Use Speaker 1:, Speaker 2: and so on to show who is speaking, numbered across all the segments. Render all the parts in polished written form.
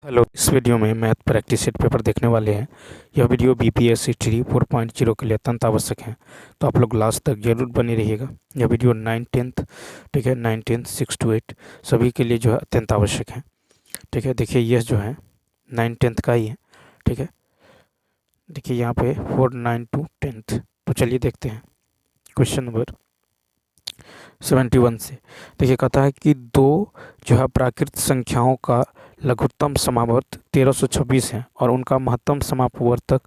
Speaker 1: Hello, इस video में math practice set paper देखने वाले हैं। यह वीडियो बीपीएससी 4.0 के लिए अत्यंत आवश्यक है, तो आप लोग लास्ट तक जरूर बने रहिएगा। यह वीडियो 9th 10th, ठीक है, 9th 6 to 8 सभी के लिए जो है अत्यंत आवश्यक है। ठीक है, देखिए यह जो है 9th 10th का ही है। ठीक है, देखिए यहाँ पे 4 9 to 10th। तो चलिए देखते हैं क्वेश्चन नंबर 71 से। देखिए कहता है कि दो जो है प्राकृत संख्याओं का लघुत्तम समावर्त 1326 है और उनका महत्तम समापवर्तक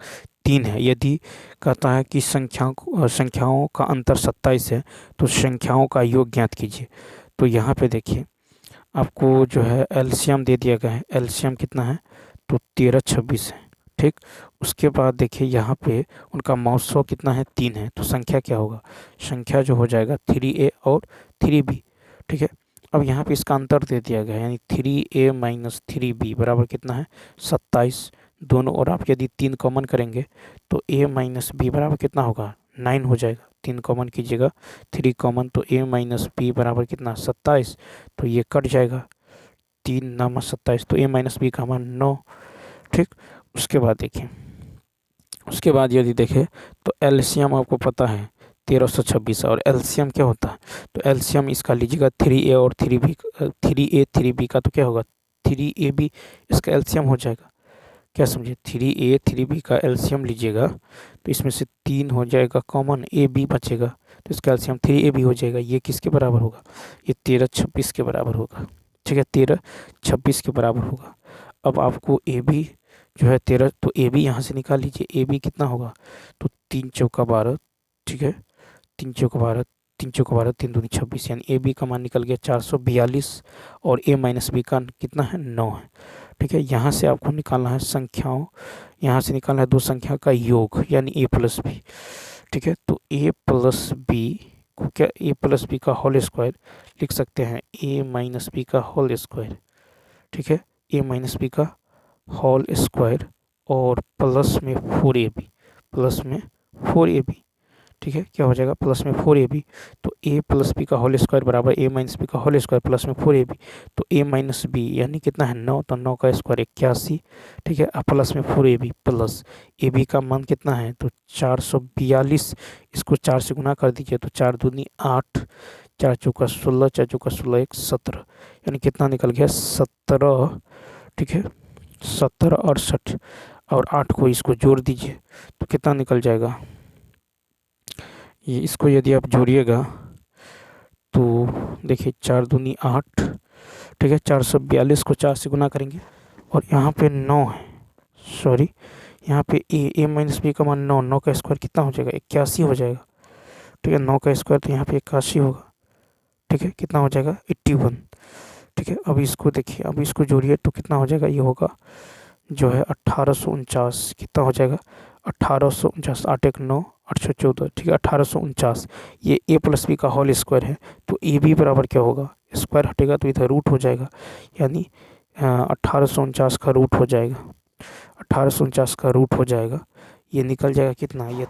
Speaker 1: 3 है। यदि कहता है कि संख्याओं का अंतर 27 है तो संख्याओं का योग ज्ञात कीजिए। तो यहाँ पे देखिए आपको जो है एलसीएम दे दिया गया है। एलसीएम कितना है? तो 1326 है। ठीक, उसके बाद देखिए यहाँ पे उनका महोत्सव कितना है? 3 है। तो संख्या क्या होगा? संख्या जो हो जाएगा 3a और 3b। ठीक है, अब यहाँ पे इसका अंतर दे दिया गया है, यानी 3a माइनस 3b बराबर कितना है? 27। दोनों और आप यदि 3 कॉमन करेंगे तो a माइनस बी बराबर कितना होगा? 9 हो जाएगा। 3 कॉमन कीजिएगा, 3 कॉमन, तो a माइनस बी बराबर कितना? 27। तो ये कट जाएगा, 3 9 27, तो a माइनस बी का मान 9। ठीक, उसके बाद देखिए, उसके बाद यदि देखें तो एलसीएम आपको पता है 1326, और एलसीएम क्या होता है? तो एलसीएम इसका लीजिएगा 3a और 3b, 3a 3b का तो क्या होगा? 3ab, इसका एलसीएम हो जाएगा। क्या समझे? 3a 3b का एलसीएम लीजिएगा तो इसमें से 3 हो जाएगा कॉमन, ए बी बचेगा, तो इसका एलसीएम 3ab हो जाएगा। ये किसके बराबर होगा? ये 1326 के बराबर होगा। ठीक है, 1326 के बराबर होगा। अब आपको ए बी जो है 13, तो ए बी यहाँ से निकाल लीजिए। ए बी कितना होगा? तो 3 चौका 12। ठीक है, 3 चौका 12, 3 चौका 12, 3 दूनी 26, यानी ए बी का मान निकल गया 442 और ए माइनस बी का कितना है? 9 है। ठीक है, यहाँ से आपको निकालना है संख्याओं, यहाँ से निकालना है दो संख्या का योग, यानी ए प्लस बी। ठीक है, तो ए प्लस बी को क्या, ए प्लस बी का होल स्क्वायर लिख सकते हैं, ए माइनस बी का होल स्क्वायर। ठीक है, ए माइनस बी का होल स्क्वायर और प्लस में 4ab, प्लस में 4ab। ठीक है, क्या हो जाएगा? प्लस में 4ab। तो a प्लस बी का होल स्क्वायर बराबर a माइनस बी का होल स्क्वायर प्लस में 4ab। तो a माइनस बी यानी कितना है? 9, तो 9 का स्क्वायर 81। ठीक है, प्लस में 4ab प्लस ab का मान कितना है? तो 442। इसको 4 से गुना कर दीजिए, तो 4 दूनी 8, 4 चौका 16, 4 चौका 16, 1 17, यानी कितना निकल गया? 17। ठीक है, 17 और 60 और 8 को इसको जोड़ दीजिए तो कितना निकल जाएगा? ये इसको यदि आप जोड़िएगा तो देखिए 4 दूनी 8। ठीक है, 442 को 4 से गुना करेंगे और यहाँ पे 9 है, सॉरी, यहाँ पे ए माइनस बी का मान 9, 9 का स्क्वायर कितना हो जाएगा? 81 हो जाएगा। ठीक है, 9 का स्क्वायर तो यहाँ पे 81 होगा। ठीक है, कितना हो जाएगा? 81। ठीक है, अब इसको देखिए, अब इसको जोड़िए तो कितना हो जाएगा? ये होगा जो है 1849। कितना हो जाएगा? 1849, 8 1 9, 814। ठीक है, 1849। ये ए प्लस बी का होल स्क्वायर है, तो ए बी बराबर क्या होगा? स्क्वायर हटेगा तो इधर रूट हो जाएगा, यानी 1849 का रूट हो जाएगा। 1849 का रूट हो जाएगा, ये निकल जाएगा कितना? ये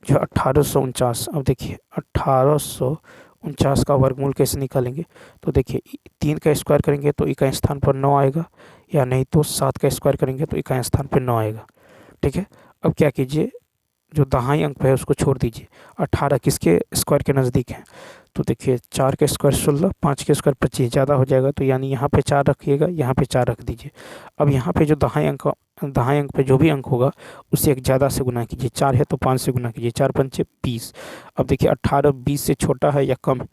Speaker 1: जो 1849। अब देखिए 1849 का वर्गमूल कैसे निकालेंगे? तो देखिए 3 का स्क्वायर करेंगे तो इकाई स्थान पर 9 आएगा, या नहीं तो 7 का स्क्वायर करेंगे तो इकाई स्थान पर 9 आएगा। ठीक है, अब क्या कीजिए, जो दहाई अंक पे है उसको छोड़ दीजिए। 18 किसके स्क्वायर के नज़दीक है? तो देखिए 4 के स्क्वायर 16, 5 के स्क्वायर 25, ज़्यादा हो जाएगा, तो यानी यहाँ पे 4 रखिएगा, यहाँ पे 4 रख दीजिए। अब यहाँ पे जो दहाई अंक पे जो भी अंक होगा उसे एक ज़्यादा से गुना कीजिए। 4 है तो 5 से गुना कीजिए, 4 पंचे 20। अब देखिए 18 20 से छोटा है या कम?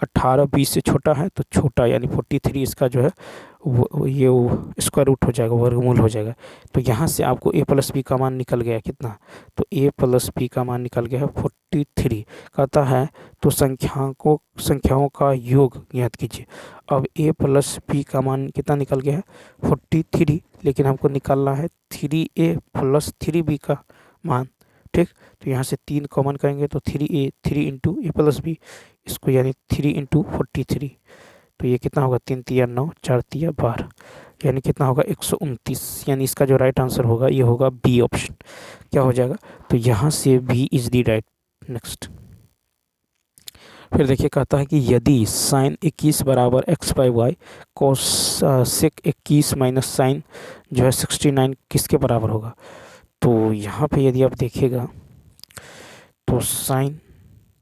Speaker 1: 18 20 से छोटा है तो छोटा, यानी 43 इसका जो है वो स्क्वायर रूट हो जाएगा, वर्गमूल हो जाएगा। तो यहाँ से आपको ए प्लस बी का मान निकल गया कितना? तो ए प्लस बी का मान निकल गया है 43। कहता है तो संख्याओं का योग ज्ञात कीजिए। अब ए प्लस बी का मान कितना निकल गया है? 43, लेकिन हमको निकालना है 3a प्लस 3b का मान। ठीक, तो यहाँ से 3 कॉमन करेंगे तो 3a, 3 इंटू ए प्लस बी, इसको यानी 3 इंटू 43, तो ये कितना होगा? 3 तिया 9, 4 तिया 12, यानी कितना होगा? 129। यानी इसका जो राइट आंसर होगा ये होगा बी ऑप्शन। क्या हो जाएगा? तो यहाँ से B is the right. Next फिर देखिए कहता है कि यदि साइन 21 बराबर x by y cos sec 21 minus sine जो है 69 किसके बराबर होगा। तो यहाँ पे यदि आप देखिएगा तो साइन,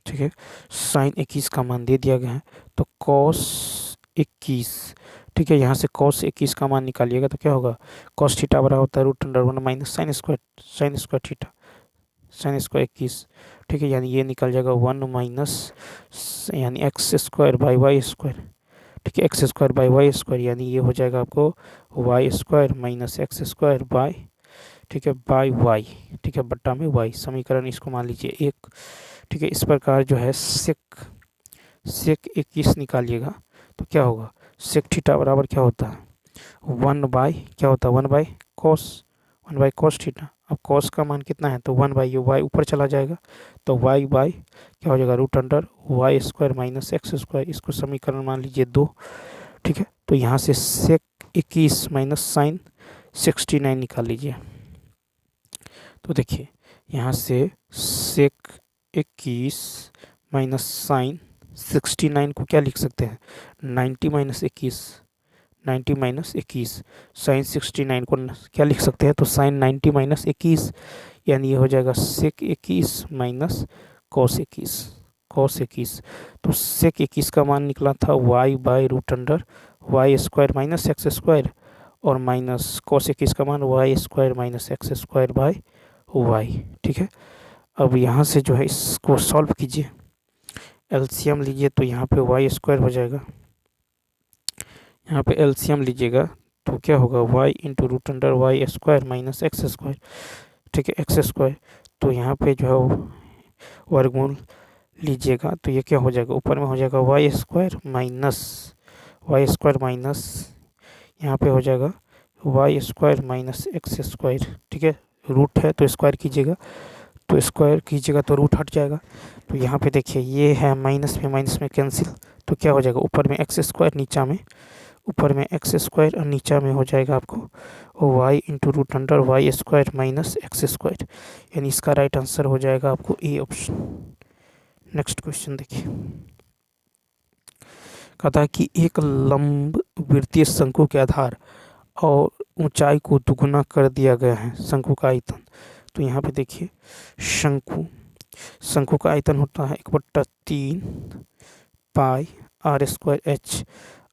Speaker 1: ठीक है, साइन 21 का मान दे दिया गया है, तो कॉस 21, ठीक है, यहाँ से कॉस 21 का मान निकालिएगा तो क्या होगा, कॉस थीटा बराबर होता है root under one minus sine square theta, sine square 21, ठीक है, यानी ये निकल जाएगा 1 माइनस यानी x square by y square, ठीक है, x square by y square, यानी ये हो जाएगा आपको y square minus x square by, ठीक है, बाई वाई, ठीक है, बट्टा में वाई, समीकरण इसको मान लीजिए एक, ठीक है। इस प्रकार जो है सेक 21 निकालिएगा तो क्या होगा, सेक थीटा बराबर क्या होता है, 1 बाई क्या होता है, 1 बाई कॉस थीटा। अब कॉस का मान कितना है, तो 1 बाई ये वाई ऊपर चला जाएगा, तो वाई बाई क्या हो जाएगा root under y square minus x square, इसको समीकरण मान लीजिए 2, ठीक है। तो यहाँ से सेक 21 माइनस साइन 69 निकाल लीजिए। तो देखिए यहाँ से सेक 21 माइनस साइन 69 को क्या लिख सकते हैं, 90 माइनस 21 साइन 69 को क्या लिख सकते हैं, तो साइन 90 माइनस 21, यानी ये हो जाएगा सेक 21 माइनस कॉस 21। तो सेक 21 का मान निकला था y by root under y square minus x square, और माइनस कॉस 21 का मान y square minus x square by y, ठीक है। अब यहाँ से जो है इसको सॉल्व कीजिए, एलसीएम लीजिए, तो यहाँ पे वाई स्क्वायर हो जाएगा, यहाँ पे एलसीएम लीजिएगा तो क्या होगा, y into root under y square minus x square, ठीक है, एक्स स्क्वायर। तो यहाँ पे जो है वर्गमूल लीजिएगा तो ये क्या हो जाएगा, ऊपर में हो जाएगा वाई स्क्वायर माइनस यहाँ पे हो जाएगा y square minus x square, ठीक है, रूट है तो स्क्वायर कीजिएगा, तो रूट हट जाएगा। तो यहाँ पे देखिए ये है माइनस में कैंसिल, तो क्या हो जाएगा, ऊपर में एक्स स्क्वायर नीचा में, ऊपर में एक्स स्क्वायर और नीचा में हो जाएगा आपको y into root under y square minus x square, यानी इसका राइट आंसर हो जाएगा आपको ए ऑप्शन। नेक्स्ट क्वेश्चन देखिए, कहता है कि एक लंब वृत्तीय शंकु के आधार और ऊंचाई को दुगुना कर दिया गया है, शंकु का आयतन। तो यहाँ पे देखिए शंकु का आयतन होता है 1/3 पाई आर स्क्वायर एच।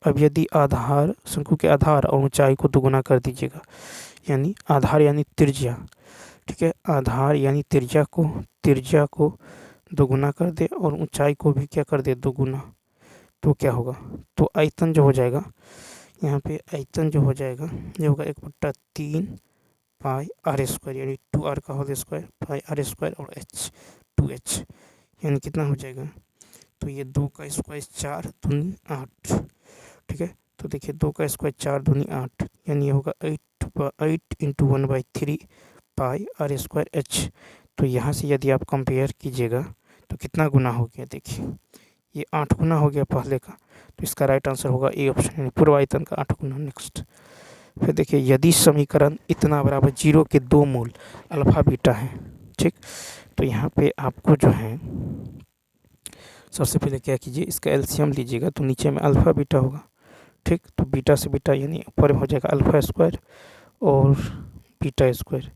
Speaker 1: अब यदि आधार शंकु के आधार और ऊंचाई को दुगुना कर दीजिएगा, यानी आधार यानी त्रिज्या, ठीक है, आधार यानी त्रिज्या को दोगुना कर दे और ऊंचाई को भी क्या कर दे, दोगुना, तो क्या होगा, तो आयतन जो हो जाएगा, यहाँ पे आयतन जो हो जाएगा ये होगा 1/3 पाई आर स्क्वायर, यानी 2r का whole square pi r square और h 2h, यानी कितना हो जाएगा, तो ये 2 का स्क्वायर 4 दूनी 8, ठीक है। तो देखिए 2 का स्क्वायर 4 दूनी 8, यानी ये होगा 8 into 1/3 pi r square h. तो यहाँ से यदि आप कंपेयर कीजिएगा तो कितना गुना हो गया, देखिए ये 8 गुना हो गया पहले का, तो इसका राइट आंसर होगा ए ऑप्शन, यानी पूर्व आयतन का 8 गुना। नेक्स्ट फिर देखिए यदि समीकरण इतना बराबर 0 के 2 मूल अल्फा बीटा है, ठीक, तो यहाँ पे आपको जो है सबसे पहले क्या कीजिए, इसका एलसीएम लीजिएगा, तो नीचे में अल्फा बीटा होगा, ठीक, तो बीटा से बीटा यानी ऊपर में हो जाएगा अल्फा स्क्वायर और बीटा स्क्वायर,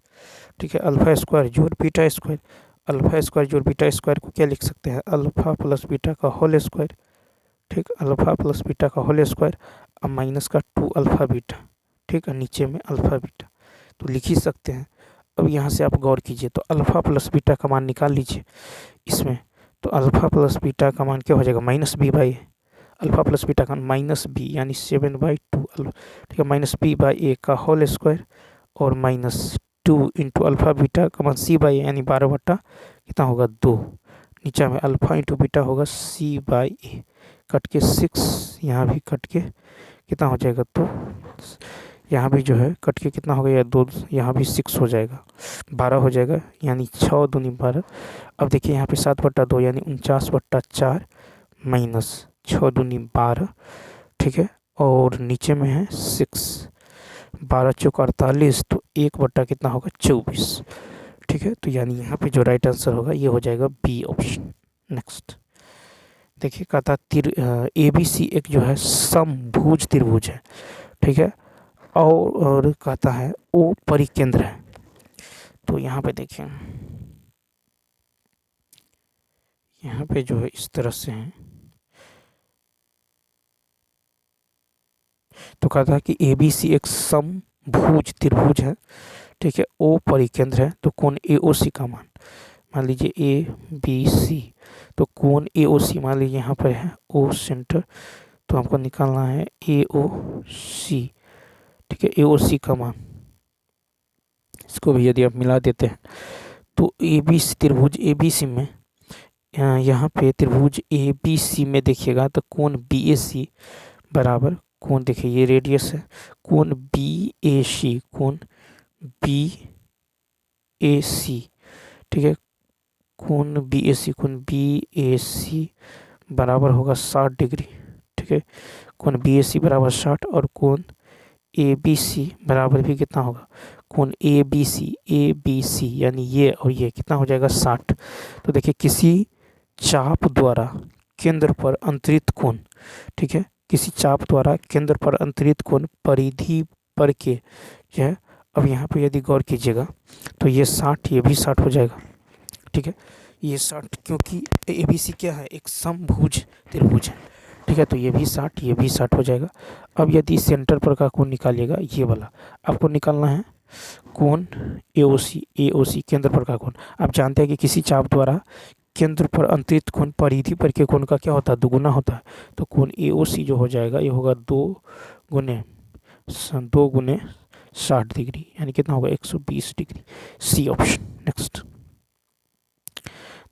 Speaker 1: ठीक है, अल्फा स्क्वायर जोड़ बीटा स्क्वायर, अल्फा स्क्वायर जोड़ बीटा स्क्वायर को क्या लिख सकते हैं, अल्फा प्लस बीटा का होल स्क्वायर, ठीक, अल्फा प्लस बीटा का होल स्क्वायर, अब माइनस का 2 अल्फा बीटा, ठीक है, नीचे में अल्फा बीटा, तो लिख ही सकते हैं। अब यहाँ से आप गौर कीजिए तो अल्फा प्लस बीटा का मान निकाल लीजिए इसमें, तो अल्फा प्लस बीटा का मान क्या हो जाएगा, minus b by alpha plus beta का माइनस बी यानी 7/2, ठीक है, माइनस बी बाई ए का होल स्क्वायर और माइनस 2 इंटू अल्फा बीटा का मान सी बाई यानी 12 कितना होगा 2, नीचा में अल्फा इंटू बीटा होगा सी बाई ए, कट के 6, यहाँ भी कट के कितना हो जाएगा, तो यहाँ भी जो है कट के कितना हो गया 2, यहाँ भी 6 हो जाएगा, 12 हो जाएगा, यानी 6 दूनी 12। अब देखिए यहाँ पे 7/2 यानी 49/4 माइनस 6 दूनी 12, ठीक है, और नीचे में है 6, 12 चौक 48, तो 1 कितना होगा 24, ठीक है। तो यानी यहाँ पे जो राइट आंसर होगा ये हो जाएगा बी ऑप्शन। नेक्स्ट देखिए कहता ए बी सी एक जो है समभुज त्रिभुज है, ठीक है, और कहता है ओ परिकेंद्र है। तो यहाँ पे देखिए, यहाँ पे जो है इस तरह से है। तो कहता है कि ए बी सी एक समभुज त्रिभुज है, ठीक है, ओ परिकेंद्र है। तो कोण ए ओ सी का मान लीजिए ए बी सी, तो कोण ए ओ सी मान लीजिए यहाँ पर है ओ सेंटर, तो हमको निकालना है ए ओ सी, ठीक है, ए ओ सी का मान। इसको भी यदि आप मिला देते हैं तो ए बी सी त्रिभुज ए बी सी में, यहाँ पे त्रिभुज ए बी सी में देखिएगा तो कोण बी ए सी बराबर कोण, देखिए ये रेडियस है, कोण बी ए सी, कोण बी ए सी, ठीक है, कोण बी ए सी, कोण बी ए सी बराबर होगा 60 डिग्री, ठीक है, कोण बी ए सी बराबर 60, और कोण ए बी सी बराबर भी कितना होगा, कोण ए बी सी यानी ये और ये कितना हो जाएगा 60। तो देखिए किसी चाप द्वारा केंद्र पर अंतरित कोण, ठीक है, किसी चाप द्वारा केंद्र पर अंतरित कोण परिधि पर के जो है, अब यहाँ पे यदि गौर कीजिएगा तो ये 60, ये भी 60 हो जाएगा, ठीक है, ये 60 क्योंकि ए बी सी क्या है, एक समभुज त्रिभुज है, ठीक है, तो ये भी 60, ये भी 60 हो जाएगा। अब यदि सेंटर पर का कोण निकालिएगा, ये वाला आपको निकालना है कोण ए ओ सी केंद्र पर का कोण। आप जानते हैं कि किसी चाप द्वारा केंद्र पर अंतरित कोण परिधि पर के कोण का क्या होता है, दुगुना होता है। तो कोण ए ओ सी जो हो जाएगा ये होगा 2 गुने 60 डिग्री, यानी कितना होगा 120 डिग्री, सी ऑप्शन। नेक्स्ट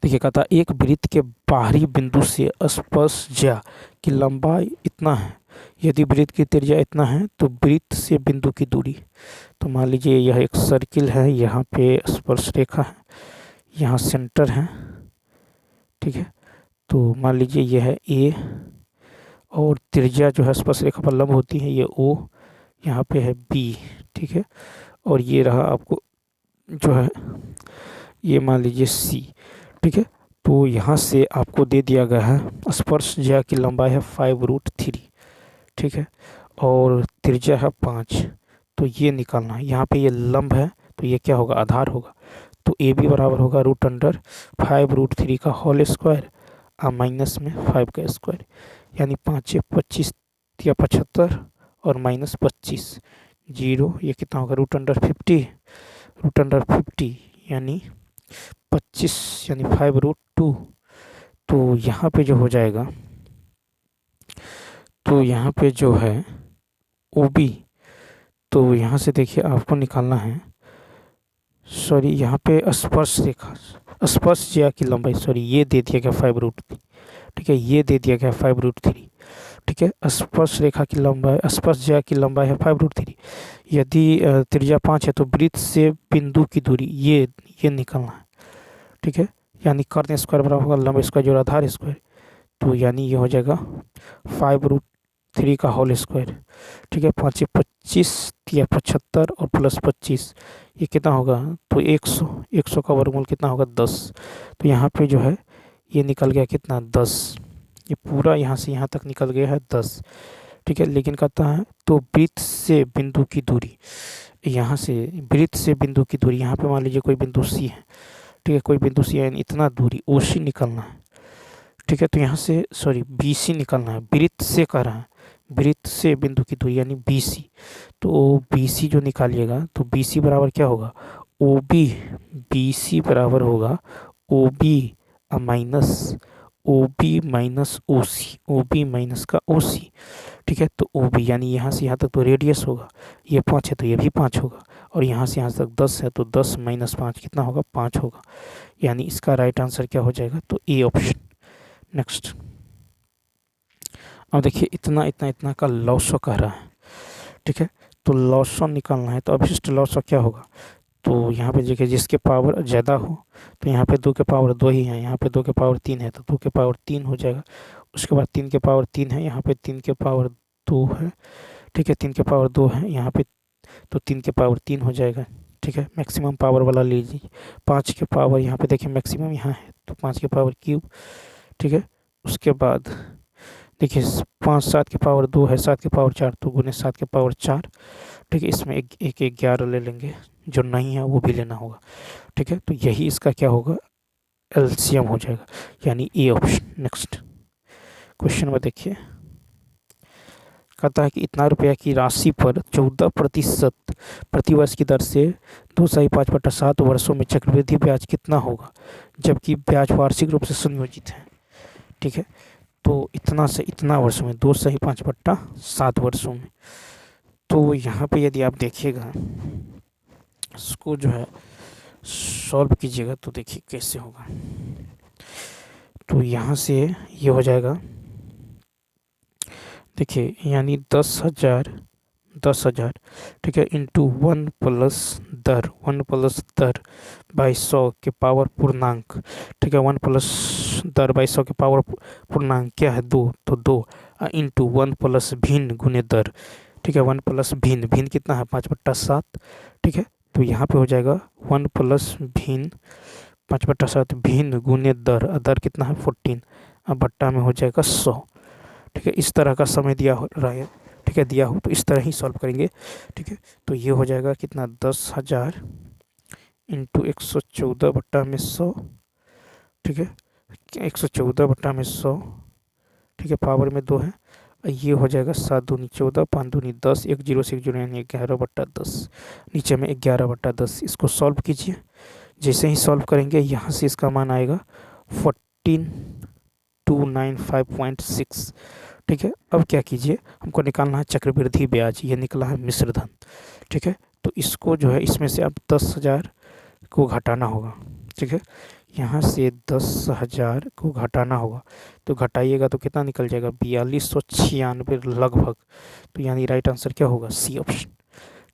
Speaker 1: देखिए कहता एक वृत्त के बाहरी बिंदु से स्पर्शज्या की लंबाई इतना है, यदि वृत्त की त्रिज्या इतना है तो वृत्त से बिंदु की दूरी। तो मान लीजिए यह एक सर्किल है, यहाँ पे स्पर्श रेखा है, यहाँ सेंटर है, ठीक है, तो मान लीजिए यह है ए, और त्रिज्या जो है स्पर्श रेखा पर लंब होती है ये ओ, यहाँ पे है बी, ठीक है, और ये रहा आपको जो है ये मान लीजिए सी, ठीक है। तो यहाँ से आपको दे दिया गया है स्पर्शज्या की लंबाई है 5√3, ठीक है, और त्रिज्या है 5। तो ये निकालना है, यहाँ पे ये लंब है तो ये क्या होगा, आधार होगा। तो ए बी बराबर होगा √5√3 का होल स्क्वायर माइनस में 5 का स्क्वायर, यानी 5 25 या 75 और -25 जीरो, ये कितना होगा √50 यानी 25 यानी 5√2। तो यहाँ पे जो हो जाएगा, तो यहाँ पे जो है ओ बी, तो यहाँ से देखिए आपको निकालना है, सॉरी यहाँ पे स्पर्श रेखा स्पर्शज्या की लंबाई, सॉरी ये दे दिया गया 5√3, ठीक है, ये दे दिया गया 5√3, ठीक है, स्पर्श रेखा की लंबाई स्पर्शज्या की लंबाई है 5√3। यदि त्रिज्या 5 है तो वृत्त से बिंदु की दूरी ये निकालना है, ठीक है, यानी कर्ण स्क्वायर बराबर होगा लंब स्क्वायर जोड़ आधार स्क्वायर, तो यानी ये हो जाएगा 5√3 का होल स्क्वायर, ठीक है, 5 25 या 75 और +25 ये कितना होगा, तो 100 का वर्गमूल कितना होगा 10। तो यहाँ पे जो है ये निकल गया कितना 10, ये पूरा यहाँ से यहाँ तक निकल गया है 10, ठीक है। लेकिन कहता है तो वृत्त से बिंदु की दूरी, यहाँ से वृत्त से बिंदु की दूरी, यहाँ पे मान लीजिए कोई बिंदु सी है, ठीक है, कोई बिंदु सी है, इतना दूरी ओ सी निकलना है, ठीक है, तो यहाँ से सॉरी बी सी निकलना है, वृत्त से कह रहा है, वृत्त से बिंदु की दूरी यानी बी सी। तो बी सी जो निकालिएगा तो बी सी बराबर क्या होगा, ओ बी, बी सी बराबर होगा O B minus O B minus O C, O B minus का ओ सी, ठीक है। तो ओ बी यानी यहाँ से यहाँ तक तो रेडियस होगा, ये 5 है तो ये भी 5 होगा, और यहाँ से यहाँ तक 10 है तो 10 - 5 कितना होगा 5 होगा, यानी इसका राइट आंसर क्या हो जाएगा, तो ए ऑप्शन। नेक्स्ट अब देखिए इतना का लॉसो कह रहा है, ठीक है, तो लॉसो निकालना है, तो अवशिष्ट लॉसो क्या होगा, तो यहाँ पे देखिए जिसके पावर ज़्यादा हो, तो यहाँ पे 2 के पावर 2 ही है, यहाँ पे 2 के पावर 3 है तो 2 के पावर 3 हो जाएगा, उसके बाद 3 के पावर 3 है, यहाँ पे 3 के पावर 2 है, ठीक है, 3 के पावर 2 है यहाँ पे, तो 3 के पावर 3 हो जाएगा, ठीक है। मैक्सिमम पावर वाला लीजिए, 5 के पावर यहाँ पे देखिए मैक्सिमम यहाँ है तो 5 के पावर क्यूब, ठीक है, उसके बाद देखिए 5 7 की पावर 2 है, 7 की पावर 4, तो गुने 7 की पावर 4। ठीक है, इसमें एक एक 11 ले लेंगे, जो नहीं है वो भी लेना होगा। ठीक है, तो यही इसका क्या होगा, एलसीएम हो जाएगा, यानी ए ऑप्शन। नेक्स्ट क्वेश्चन में देखिए, कहता है कि इतना रुपया की राशि पर 14% प्रतिवर्ष की दर से 2.5/7 वर्षों में चक्रवृद्धि ब्याज कितना होगा, जबकि ब्याज वार्षिक रूप से सुनियोजित है। ठीक है, तो इतना से इतना वर्षों में, 2.5/7 वर्षों में। तो यहाँ पे यदि आप देखिएगा इसको जो है सॉल्व कीजिएगा, तो देखिए कैसे होगा। तो यहाँ से ये हो जाएगा, देखिए यानी 10,000, ठीक है, इंटू 1 प्लस दर बाई 100 के पावर पूर्णांक। ठीक है, 1 प्लस दर बाई 100 के पावर पूर्णांक क्या है, 2, तो 2 इंटू 1 प्लस भिन्न गुने दर। ठीक है, 1 प्लस भिन्न, भिन्न कितना है, 5/7। ठीक है, तो यहाँ पे हो जाएगा 1 प्लस भिन्न 5/7 भिन्न गुने दर, दर कितना है 14, अब बट्टा में हो जाएगा 100। ठीक है, इस तरह का समय दिया हो रहा है। ठीक है, दिया हो तो इस तरह ही सॉल्व करेंगे। ठीक है, तो ये हो जाएगा कितना, 10,000 इंटू 114/100। ठीक है, 114/100। ठीक है, पावर में 2 है, ये हो जाएगा 7 दूनी 14, 5 दूनी 10, 1 0 से 1 0 यानी 11/10, नीचे में 11/10। इसको सॉल्व कीजिए, जैसे ही सॉल्व करेंगे यहाँ से इसका मान आएगा 14295.6। ठीक है, अब क्या कीजिए, हमको निकालना है चक्रवृद्धि ब्याज, ये निकला है मिश्र धन। ठीक है, तो इसको जो है इसमें से अब 10,000 को घटाना होगा। ठीक है, यहाँ से 10,000 को घटाना होगा, तो घटाइएगा तो कितना निकल जाएगा, 4296 लगभग। तो यानी राइट आंसर क्या होगा, सी ऑप्शन।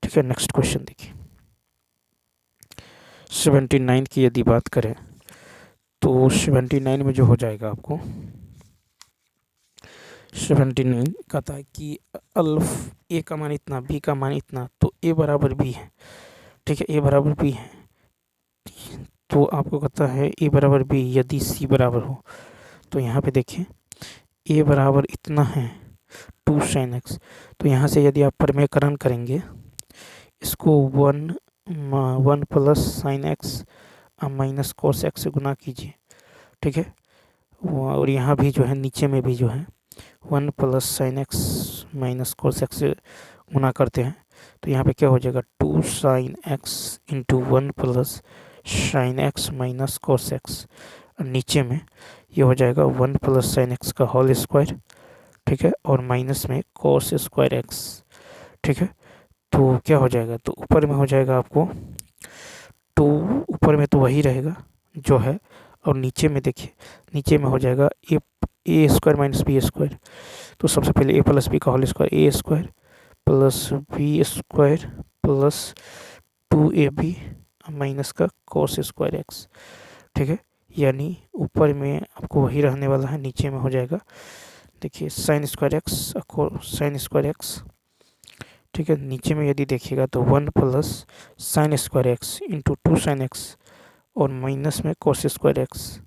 Speaker 1: ठीक है, नेक्स्ट क्वेश्चन देखिए, 79 की यदि बात करें तो 79 में जो हो जाएगा आपको, 79 कहता है कि अल्फ ए का मान इतना, बी का मान इतना, तो ए बराबर बी है। ठीक है, ए बराबर बी है, तो आपको कहता है ए बराबर बी यदि सी बराबर हो। तो यहाँ पे देखिए ए बराबर इतना है 2 sin x, तो यहाँ से यदि आप प्रमेयकरण करेंगे, इसको 1 plus sine X minus cos x से गुना कीजिए। ठीक है, और यहाँ भी जो है नीचे में भी जो है 1 plus sine X minus cos x से गुना करते हैं, तो यहाँ पे क्या हो जाएगा, 2 sin x into 1 plus sine X minus cos x, नीचे में ये हो जाएगा 1 प्लस साइन एक्स का होल स्क्वायर। ठीक है, और माइनस में कोस स्क्वायर एक्स। ठीक है, तो क्या हो जाएगा, तो ऊपर में हो जाएगा आपको 2, ऊपर में तो वही रहेगा जो है, और नीचे में देखिए, नीचे में हो जाएगा A square minus B square. तो सबसे पहले ए प्लस बी का whole square, A square plus B square plus 2ab minus का कोस स्क्वायर एक्स। ठीक है, यानी ऊपर में आपको वही रहने वाला है, नीचे में हो जाएगा देखिए sine square x sine square x. ठीक है, नीचे में यदि देखिएगा तो 1 plus sine square x into 2 sine x और माइनस में कोस स्क्वायर एक्स,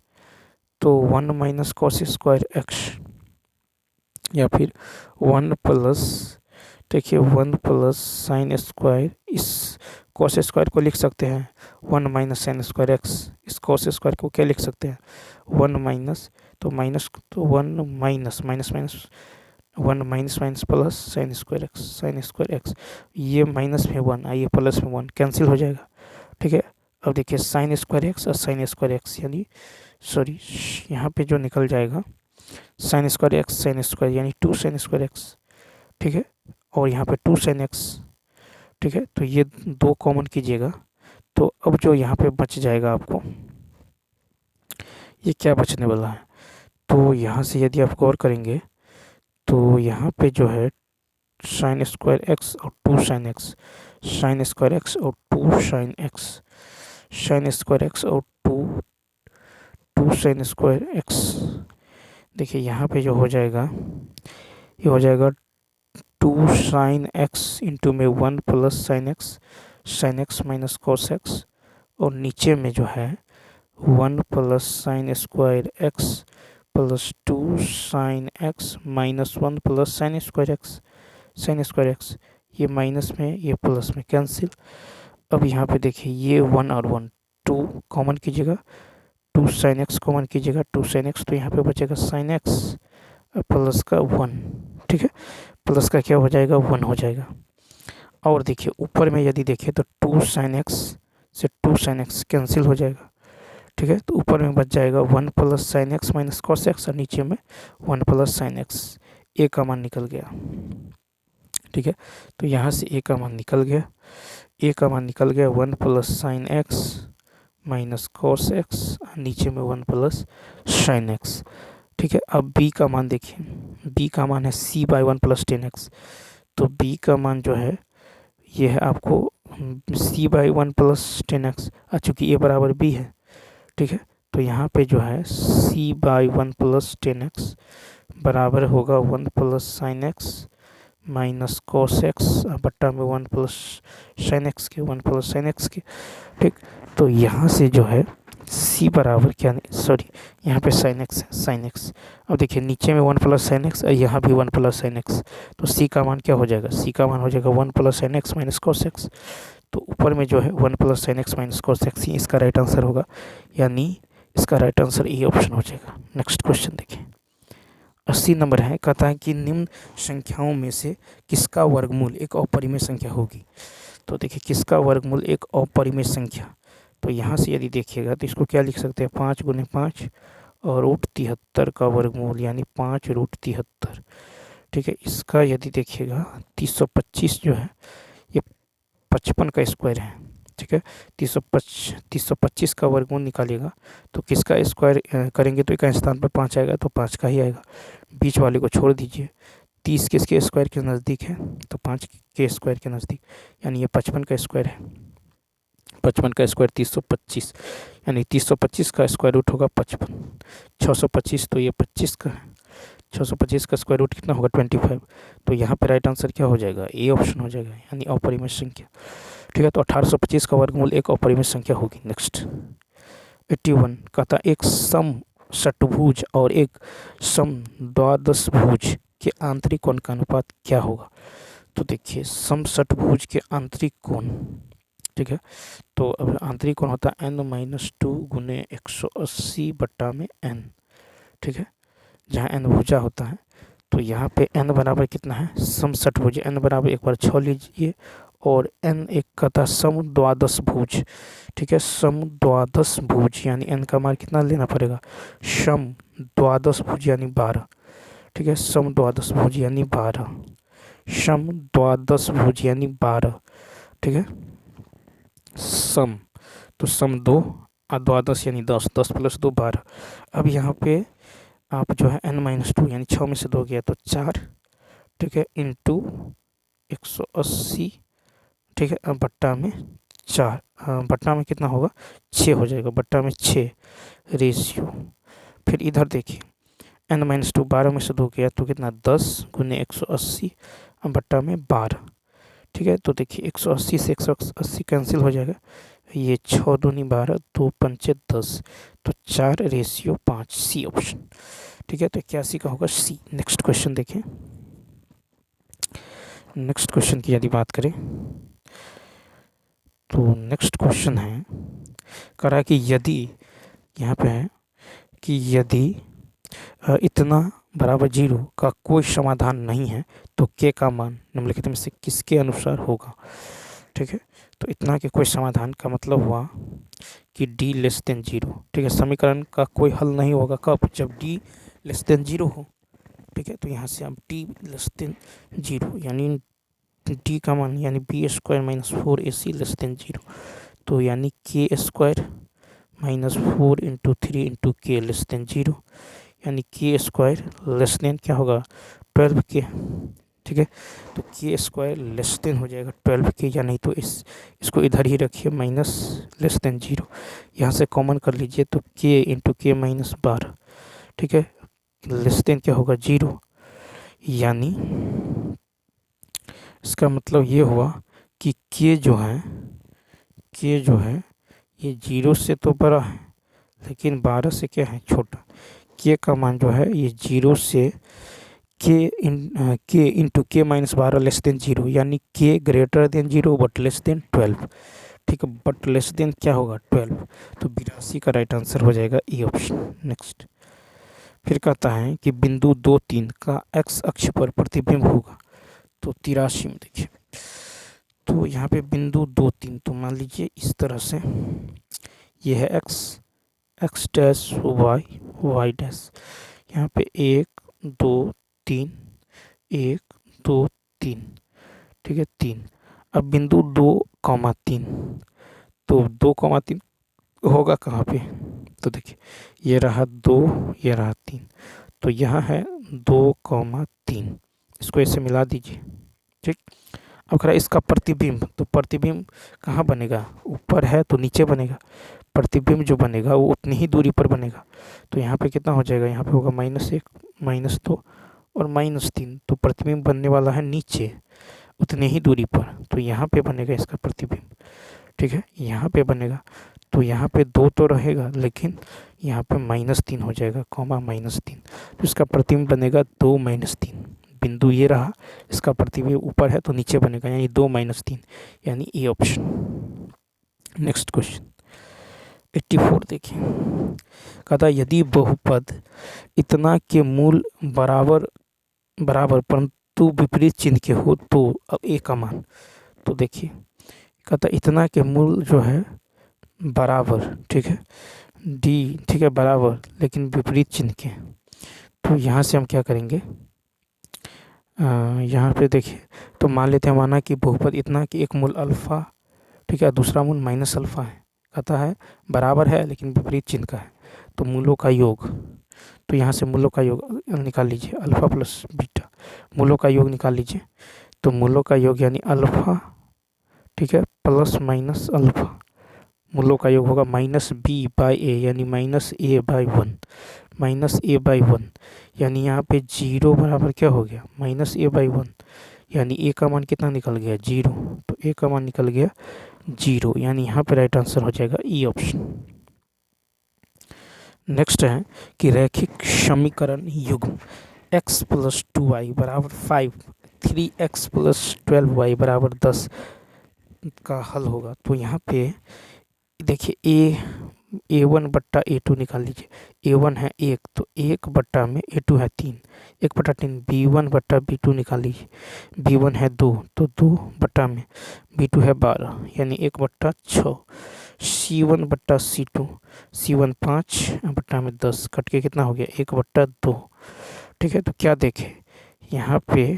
Speaker 1: तो 1 माइनस कोस स्क्वायर एक्स, या फिर 1 प्लस, देखिए 1 प्लस साइन स्क्वायर, इस कोस स्क्वायर को लिख सकते हैं 1 माइनस साइन स्क्वायर एक्स, इस कोस स्क्वायर को क्या लिख सकते हैं 1 माइनस, तो माइनस, तो 1 minus minus minus 1 minus minus plus sine square x, ये माइनस में 1 आइए प्लस में 1 कैंसिल हो जाएगा। ठीक है, अब देखिए साइन स्क्वायर एक्स और साइन स्क्वायर एक्स, यानी सॉरी यहाँ पे जो निकल जाएगा sine square x sine square यानी 2 साइन स्क्वायर एक्स। ठीक है, और यहाँ पे 2 साइन एक्स। ठीक है, तो ये 2 कॉमन कीजिएगा, तो अब जो यहाँ पे बच जाएगा आपको, ये क्या बचने वाला है, तो यहाँ से यदि आप गौर करेंगे तो यहाँ पे जो है साइन स्क्वायर एक्स और 2 sine x, sine square x और 2 sine x, sine square x और 2 साइन स्क्वायर एक्स। देखिए यहाँ पे जो हो जाएगा, ये हो जाएगा 2 साइन एक्स इंटू में 1 plus sine X minus cos x, और नीचे में जो है 1 plus sine square x plus 2 sign X minus 1 plus sine square x. Sine square x ये माइनस में ये प्लस में कैंसिल। अब यहाँ पे देखिए ये 1 और 1 2 कॉमन कीजिएगा, 2 साइन एक्स कॉमन कीजिएगा, 2 साइन एक्स तो यहाँ पे बचेगा साइन एक्स प्लस का 1। ठीक है, प्लस का क्या हो जाएगा 1 हो जाएगा। और देखिए ऊपर में यदि देखें तो 2 साइन एक्स से 2 साइन एक्स कैंसिल हो जाएगा। ठीक है, तो ऊपर में बच जाएगा 1 plus sine X minus cos x और नीचे में 1 प्लस साइन एक्स। ए का मान निकल गया। ठीक है, तो यहाँ से ए का मान निकल गया। ए का मान निकल गया 1 plus sine X minus cos x, नीचे में 1 प्लस साइन एक्स। ठीक है, अब बी का मान देखिए, बी का मान है सी बाई 1 प्लस 10x। तो बी का मान जो है ये है आपको सी बाई 1 प्लस 10x, चूँकि ए बराबर बी है। ठीक है, तो यहाँ पे जो है सी बाई 1 प्लस 10x बराबर होगा 1 plus sine X minus cos x बट्टा में 1 प्लस साइन एक्स के, 1 प्लस साइन एक्स के। ठीक, तो यहाँ से जो है c बराबर क्या, सॉरी यहाँ पे साइन एक्स है, साइन एक्स। अब देखिए नीचे में 1 प्लस साइन एक्स और यहाँ भी 1 प्लस साइन एक्स, तो c का मान क्या हो जाएगा, c का मान हो जाएगा 1 plus sine X minus cos X. तो ऊपर में जो है 1 plus sine X minus cos X ही इसका राइट आंसर होगा, यानी इसका राइट आंसर ए ऑप्शन हो जाएगा। नेक्स्ट क्वेश्चन देखिए, 80 नंबर है, कहता है कि निम्न संख्याओं में से किसका वर्गमूल एक अपरिमेय संख्या होगी। तो देखिए किसका वर्गमूल एक अपरिमेय संख्या, तो यहाँ से यदि देखिएगा तो इसको क्या लिख सकते हैं 5 गुने 5 और रूट 73 का वर्गमूल यानी 5 रूट 73। ठीक है, इसका यदि देखिएगा 325 जो है ये 55 का स्क्वायर है। ठीक है, 325 का वर्गमूल निकालिएगा तो किसका स्क्वायर करेंगे तो एक स्थान पर 5 आएगा, तो 5 का ही आएगा। बीच वाले को छोड़ दीजिए, 30 किसके स्क्वायर के नज़दीक है तो 5 के स्क्वायर के नज़दीक, यानी ये 55 का स्क्वायर है। 55 का स्क्वायर 325, यानी 325 का स्क्वायर रूट होगा 55। 625 तो ये 25 का है, 625 का स्क्वायर रूट कितना होगा 25। तो यहाँ पे राइट आंसर क्या हो जाएगा, ए ऑप्शन हो जाएगा, यानी अपरिमेय संख्या। ठीक है, तो 1825 का वर्गमूल एक अपरिमेय संख्या होगी। नेक्स्ट 81 कहता एक सम षटभुज और एक सम द्वादशभुज के आंतरिक कोण का अनुपात क्या होगा। तो देखिए सम षटभुज के आंतरिक कोण, ठीक है, तो अब आंतरिक कोण होता है n-2 गुने 180 बट्टा में n। ठीक है, जहाँ n भुजा होता है तो यहाँ पे n बराबर कितना है सम षटभुज, n बराबर एक बार 6 लीजिए और n एक का था सम द्वादश भुज। ठीक है, सम द्वादश भुज यानी n का मान कितना लेना पड़ेगा, सम द्वादश भुज यानी 12। ठीक है, सम द्वादश भुज यानी 12, सम द्वादश भुज यानी 12। ठीक है, सम तो सम 2 और द्वादश यानी 10, 10 प्लस 2 12। अब यहाँ पे आप जो है n-2 यानी 6 में से 2 गया तो 4। ठीक है, इंटू 180। ठीक है, अब बट्टा में 4, बट्टा में कितना होगा 6 हो जाएगा, बट्टा में 6 रेशियो। फिर इधर देखिए n-2 12 में से 2 गया तो कितना 10 गुने 180 बट्टा में 12। ठीक है, तो देखिए 180 से 180 कैंसिल हो जाएगा, ये 6 दूनी 12, 2 पंचे 10, तो 4 रेशियो 5, सी ऑप्शन। ठीक है, तो 81 का होगा सी। नेक्स्ट क्वेश्चन देखें, नेक्स्ट क्वेश्चन की यदि बात करें तो नेक्स्ट क्वेश्चन है कह रहा है कि यदि यहाँ पे है कि यदि इतना बराबर 0 का कोई समाधान नहीं है तो के का मान निम्नलिखित में से किसके अनुसार होगा। ठीक है, तो इतना के कोई समाधान का मतलब हुआ कि d लेस देन 0। ठीक है, समीकरण का कोई हल नहीं होगा कब, जब d लेस देन 0 हो। ठीक है, तो यहाँ से आप d लेस देन 0 यानी d का मान यानी B square minus 4ac less than 0, तो यानी k square minus 4 into 3 into k less than 0, यानी के स्क्वायर लेस देन क्या होगा 12 के। ठीक है, तो के स्क्वायर लेस देन हो जाएगा 12 के, या नहीं तो इसको इधर ही रखिए माइनस लेस देन 0, यहाँ से कॉमन कर लीजिए तो के इंटू के माइनस 12। ठीक है, लेस देन क्या होगा 0, यानी इसका मतलब ये हुआ कि के जो है ये 0 से तो बड़ा है लेकिन 12 से क्या है छोटा, के का मान जो है ये 0 से के इंटू के माइनस 12 लेस देन 0, यानी के greater than 0 but less than 12। ठीक है, बट लेस देन क्या होगा 12, तो 82 का राइट आंसर हो जाएगा ई ऑप्शन। नेक्स्ट, फिर कहता है कि बिंदु 2 3 का एक्स अक्ष पर प्रतिबिंब होगा, तो 83 में देखिए, तो यहाँ पे बिंदु 2 3, तो मान लीजिए इस तरह से ये है x, x dash y, y dash, यहाँ पे 1 2 3, 1 2 3, ठीक है 3। अब बिंदु 2 3, तो 2 3 होगा कहाँ पे, तो देखिए ये रहा 2, ये रहा 3, तो यहाँ है 2 3, इसको ऐसे मिला दीजिए। ठीक, अब कह रहा है इसका प्रतिबिंब, तो प्रतिबिंब कहाँ बनेगा, ऊपर है तो नीचे बनेगा, प्रतिबिंब जो बनेगा वो उतनी ही दूरी पर बनेगा। तो यहाँ पे कितना हो जाएगा, यहाँ पे होगा -1 -2 और -3, तो प्रतिबिंब बनने वाला है नीचे उतनी ही दूरी पर, तो यहाँ पे बनेगा इसका प्रतिबिंब। ठीक है, यहाँ पे बनेगा, तो यहाँ पे 2 तो रहेगा लेकिन यहाँ पे -3 हो जाएगा, -3, तो इसका प्रतिबिंब बनेगा 2 -3। बिंदु ये रहा, इसका प्रतिबिंब ऊपर है तो नीचे बनेगा, यानी 2 -3, यानी ए ऑप्शन। नेक्स्ट क्वेश्चन 84 देखिए, कहता यदि बहुपद इतना के मूल बराबर बराबर परंतु विपरीत चिन्ह के हो तो अब ए का मान, तो देखिए कहता इतना के मूल जो है बराबर, ठीक है डी, ठीक है बराबर लेकिन विपरीत चिन्ह के, तो यहाँ से हम क्या करेंगे, यहाँ पे देखिए, तो मान लेते हैं माना कि बहुपद इतना कि एक मूल अल्फ़ा, ठीक है दूसरा मूल माइनस अल्फ़ा है, कहता है बराबर है लेकिन विपरीत चिन्ह का है, तो मूलों का योग, तो यहाँ से मूलों का योग निकाल लीजिए, अल्फ़ा प्लस बीटा, मूलों का योग निकाल लीजिए, तो मूलों का योग यानी अल्फ़ा, ठीक है प्लस माइनस अल्फ़ा, मूलों का योग होगा -b/a, यानी -a/1, -a/1, यानी यहाँ पे 0 बराबर क्या हो गया, -a/1, यानी a का मान कितना निकल गया 0, तो a का मान निकल गया 0, यानी यहाँ पे राइट आंसर हो जाएगा ई ऑप्शन। नेक्स्ट है कि रैखिक समीकरण युग्म x + 2y = 5, 3x + 12y = 10 का हल होगा, तो यहाँ पे देखिए a1/a2 निकाल लीजिए, a1 है 1, तो 1 बट्टा में a2 है 3, 1/3, b1/b2 निकाल लीजिए, b1 है 2, तो 2 बट्टा में b2 है 12, यानी 1/6, c1/c2, c1 5 बट्टा में 10, कट के कितना हो गया 1/2। ठीक है, तो क्या देखें यहाँ पे,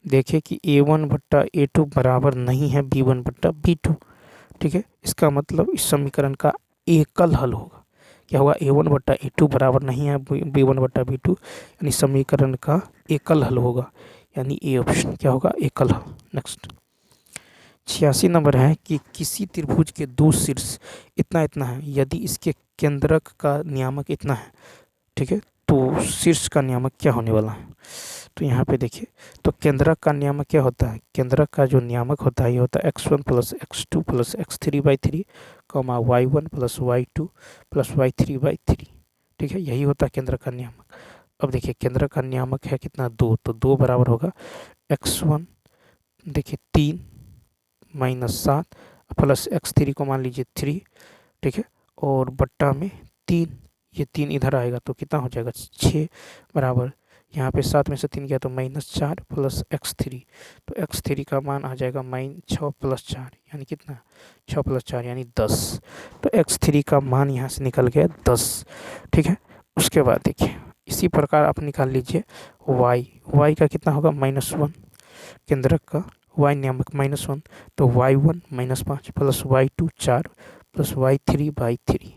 Speaker 1: देखें कि a1/a2 बराबर नहीं है b1/b2। ठीक है, इसका मतलब इस समीकरण का एकल हल होगा, क्या होगा a1/a2 बराबर नहीं है b1/b2, यानी समीकरण का एकल हल होगा, यानी ए ऑप्शन क्या होगा एकल हल। नेक्स्ट 86 नंबर है कि किसी त्रिभुज के दो शीर्ष इतना इतना है, यदि इसके केंद्रक का नियामक इतना है, ठीक है तो शीर्ष का नियामक क्या होने वाला है, तो यहाँ पे देखिए, तो केंद्रक का नियामक क्या होता है, केंद्रक का जो नियामक होता है ये होता है x1 + x2 + x3/3, y1 + y2 + y3/3। ठीक है, यही होता है केंद्रक का नियामक। अब देखिए केंद्रक का नियामक है कितना 2, तो 2 बराबर होगा x1 देखिए 3 - 7 प्लस x3 को मान लीजिए 3, ठीक है और बट्टा में 3, ये 3 इधर आएगा तो कितना हो जाएगा 6 बराबर, यहाँ पे 7 में से 3 गया तो -4 प्लस x3, तो x3 का मान आ जाएगा -6 + 4, यानी कितना 6 + 4 यानी 10, तो x3 का मान यहाँ से निकल गया 10। ठीक है, उसके बाद देखिए इसी प्रकार आप निकाल लीजिए y का कितना होगा -1, केंद्रक का y नियामक -1, तो y1 -5 plus y2 4 plus y3/3,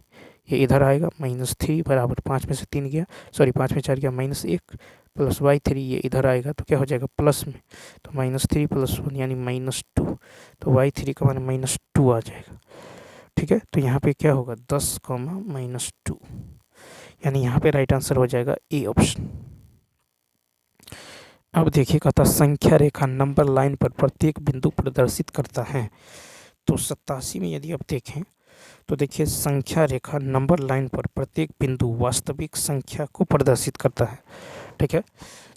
Speaker 1: ये इधर आएगा -3 बराबर 5 में से 3 गया, सॉरी 5 में 4 गया -1 प्लस y3, ये इधर आएगा तो क्या हो जाएगा प्लस में, तो -3 + 1 यानी -2, तो y3 का मान -2 आ जाएगा। ठीक है, तो यहाँ पे क्या होगा 10, -2, यानी यहाँ पे राइट आंसर हो जाएगा ए ऑप्शन। अब देखिए कहता संख्या रेखा नंबर लाइन पर प्रत्येक बिंदु प्रदर्शित करता है, तो 87 में यदि आप देखें तो देखिए संख्या रेखा नंबर लाइन पर प्रत्येक बिंदु वास्तविक संख्या को प्रदर्शित करता है। ठीक है,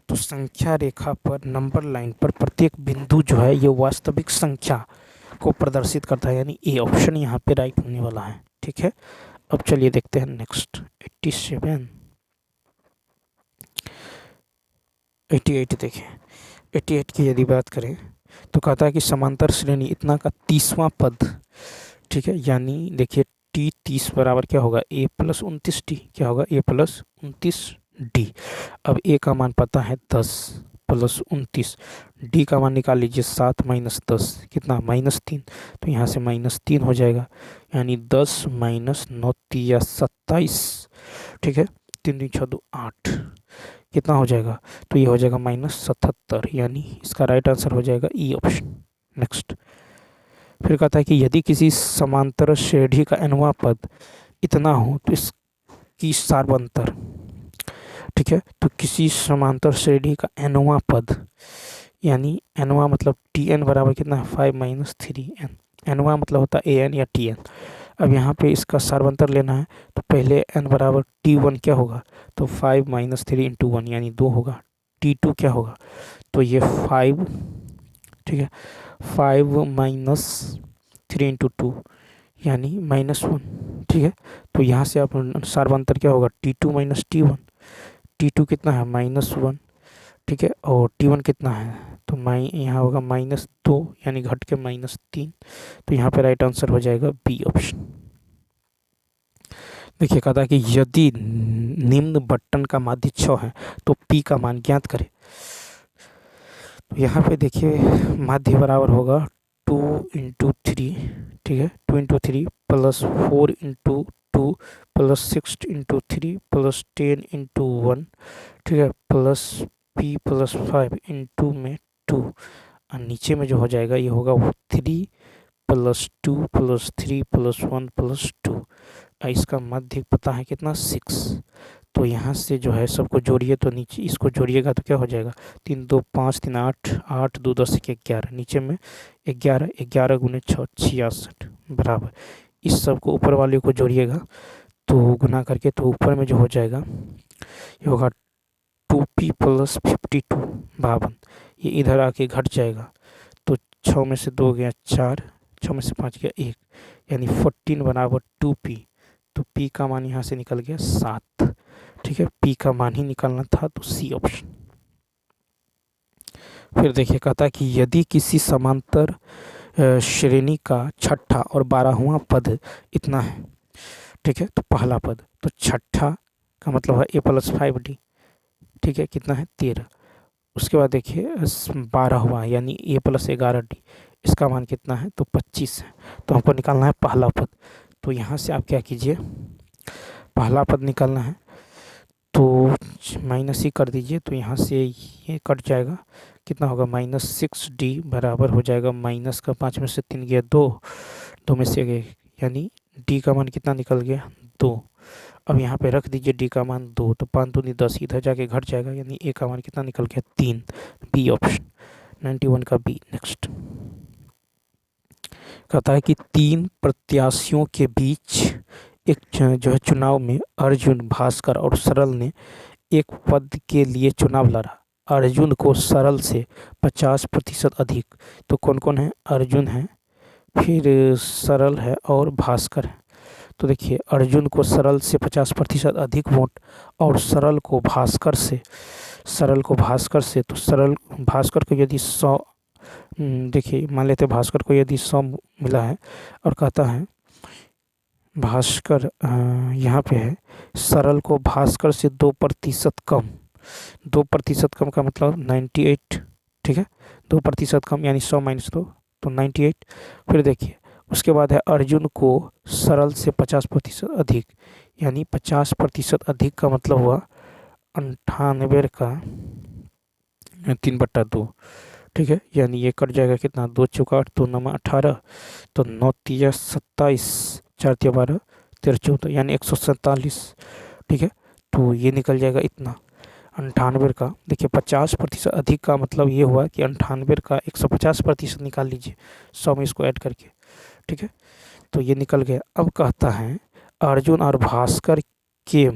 Speaker 1: तो संख्या रेखा पर नंबर लाइन पर प्रत्येक बिंदु जो है ये वास्तविक संख्या को प्रदर्शित करता है, यानी ए ऑप्शन यहाँ पे राइट होने वाला है। ठीक है, अब चलिए देखते हैं नेक्स्ट 87 88। देखिए 88 की यदि बात करें तो कहता है कि समांतर श्रेणी इतना का 30वां पद। ठीक है, यानी देखिए टी 30 बराबर क्या होगा, ए प्लस 29 डी। क्या होगा, ए प्लस 29 डी। अब ए का मान पता है 10 प्लस 29, डी का मान निकाल लीजिए 7 माइनस 10 कितना, -3। तो यहाँ से -3 हो जाएगा, यानी 10 माइनस 9 या 27। ठीक है, 3 दूनी 6 2 8 कितना हो जाएगा, तो ये हो जाएगा -77, यानी इसका राइट आंसर हो जाएगा ई ऑप्शन। नेक्स्ट फिर कहता है कि यदि किसी समांतर श्रेणी का nवां पद इतना हो तो इसकी सार्वंतर। ठीक है, तो किसी समांतर श्रेणी का nवां पद, यानी nवां मतलब tn बराबर कितना है 5 माइनस 3n। nवां मतलब होता है an या tn। अब यहाँ पे इसका सार्वंतर लेना है तो पहले n बराबर t1 क्या होगा, तो 5 माइनस 3 इंटू 1 यानी 2 होगा। t2 क्या होगा, तो ये 5। ठीक है, 5 माइनस 3 इंटू 2 यानी -1। ठीक है, तो यहाँ से आप सार्वंतर क्या होगा, t2 माइनस t1। t2 कितना है -1। ठीक है, और t1 कितना है, तो यहाँ होगा -2 यानी घट के -3। तो यहाँ पे राइट आंसर हो जाएगा बी ऑप्शन। देखिए कहता है कि यदि निम्न बटन का माध्य 6 है तो p का मान ज्ञात करें। तो यहाँ पे देखिए माध्य बराबर होगा 2 इंटू 3। ठीक है, 2 into 3 plus 4 into 2 plus 6 into 3 plus 10 into 1। ठीक है, प्लस p प्लस 5 इंटू में 2, और नीचे में जो हो जाएगा ये होगा 3 प्लस 2 प्लस 3 प्लस 1 प्लस 2। इसका मध्य पता है कितना 6। तो यहाँ से जो है सबको जोड़िए, तो नीचे इसको जोड़िएगा तो क्या हो जाएगा, 3 2 5 3 8 8 2 10 11, नीचे में 11 11 गुने 6 66 बराबर। इस सब को ऊपर वाले को जोड़िएगा तो गुना करके, तो ऊपर में जो हो जाएगा ये होगा 2p प्लस 52 52। ये इधर आके घट जाएगा, तो 6 में से 2 गया 4, 6 में से 5 गया 1, यानी 14 बराबर 2p। तो p का मान यहाँ से निकल गया 7। ठीक है, p का मान ही निकालना था, तो सी ऑप्शन। फिर देखिए कहता है कि यदि किसी समांतर श्रेणी का छठा और 12वां पद इतना है। ठीक है, तो पहला पद, तो छठा का मतलब है a प्लस 5d। ठीक है, कितना है 13। उसके बाद देखिए 12वां यानी a प्लस 11d, इसका मान कितना है, तो 25 है। तो हमको निकालना है पहला पद। तो यहाँ से आप क्या कीजिए, पहला पद निकालना है तो माइनस ही कर दीजिए, तो यहाँ से ये कट जाएगा, कितना होगा -6d बराबर हो जाएगा माइनस का 5 में से 3 गया 2, 2 में से 1, यानी d का मान कितना निकल गया 2। अब यहाँ पे रख दीजिए d का मान 2, तो 5 दूनी 10 इधर जाके घट जाएगा, यानी a का मान कितना निकल गया 3। बी ऑप्शन 91 का बी। नेक्स्ट कहता है कि 3 प्रत्याशियों के बीच एक जो है चुनाव में अर्जुन, भास्कर और सरल ने एक पद के लिए चुनाव लड़ा। अर्जुन को सरल से 50% अधिक, तो कौन कौन है, अर्जुन है, फिर सरल है और भास्कर है। तो देखिए अर्जुन को सरल से 50% अधिक वोट और सरल को भास्कर से तो सरल भास्कर को यदि 100, देखिए मान लेते भास्कर को यदि 100 मिला है और कहता है भास्कर यहाँ पे है सरल को भास्कर से 2% कम, 2% कम का मतलब 98। ठीक है, 2% कम यानी 100 माइनस 2 तो 98। फिर देखिए उसके बाद है अर्जुन को सरल से 50% अधिक, यानी 50% अधिक का मतलब हुआ 98 का 3/2। ठीक है, यानी ये कट जाएगा कितना, 2 चौका 8 2 9 18, तो 9 3 27 4 3 12 13 14 यानी 147। ठीक है, तो ये निकल जाएगा इतना 98 का। देखिए 50% अधिक का मतलब ये हुआ कि 98 का 150% निकाल लीजिए 100 में इसको ऐड करके। ठीक है, तो ये निकल गया। अब कहता है अर्जुन और भास्कर के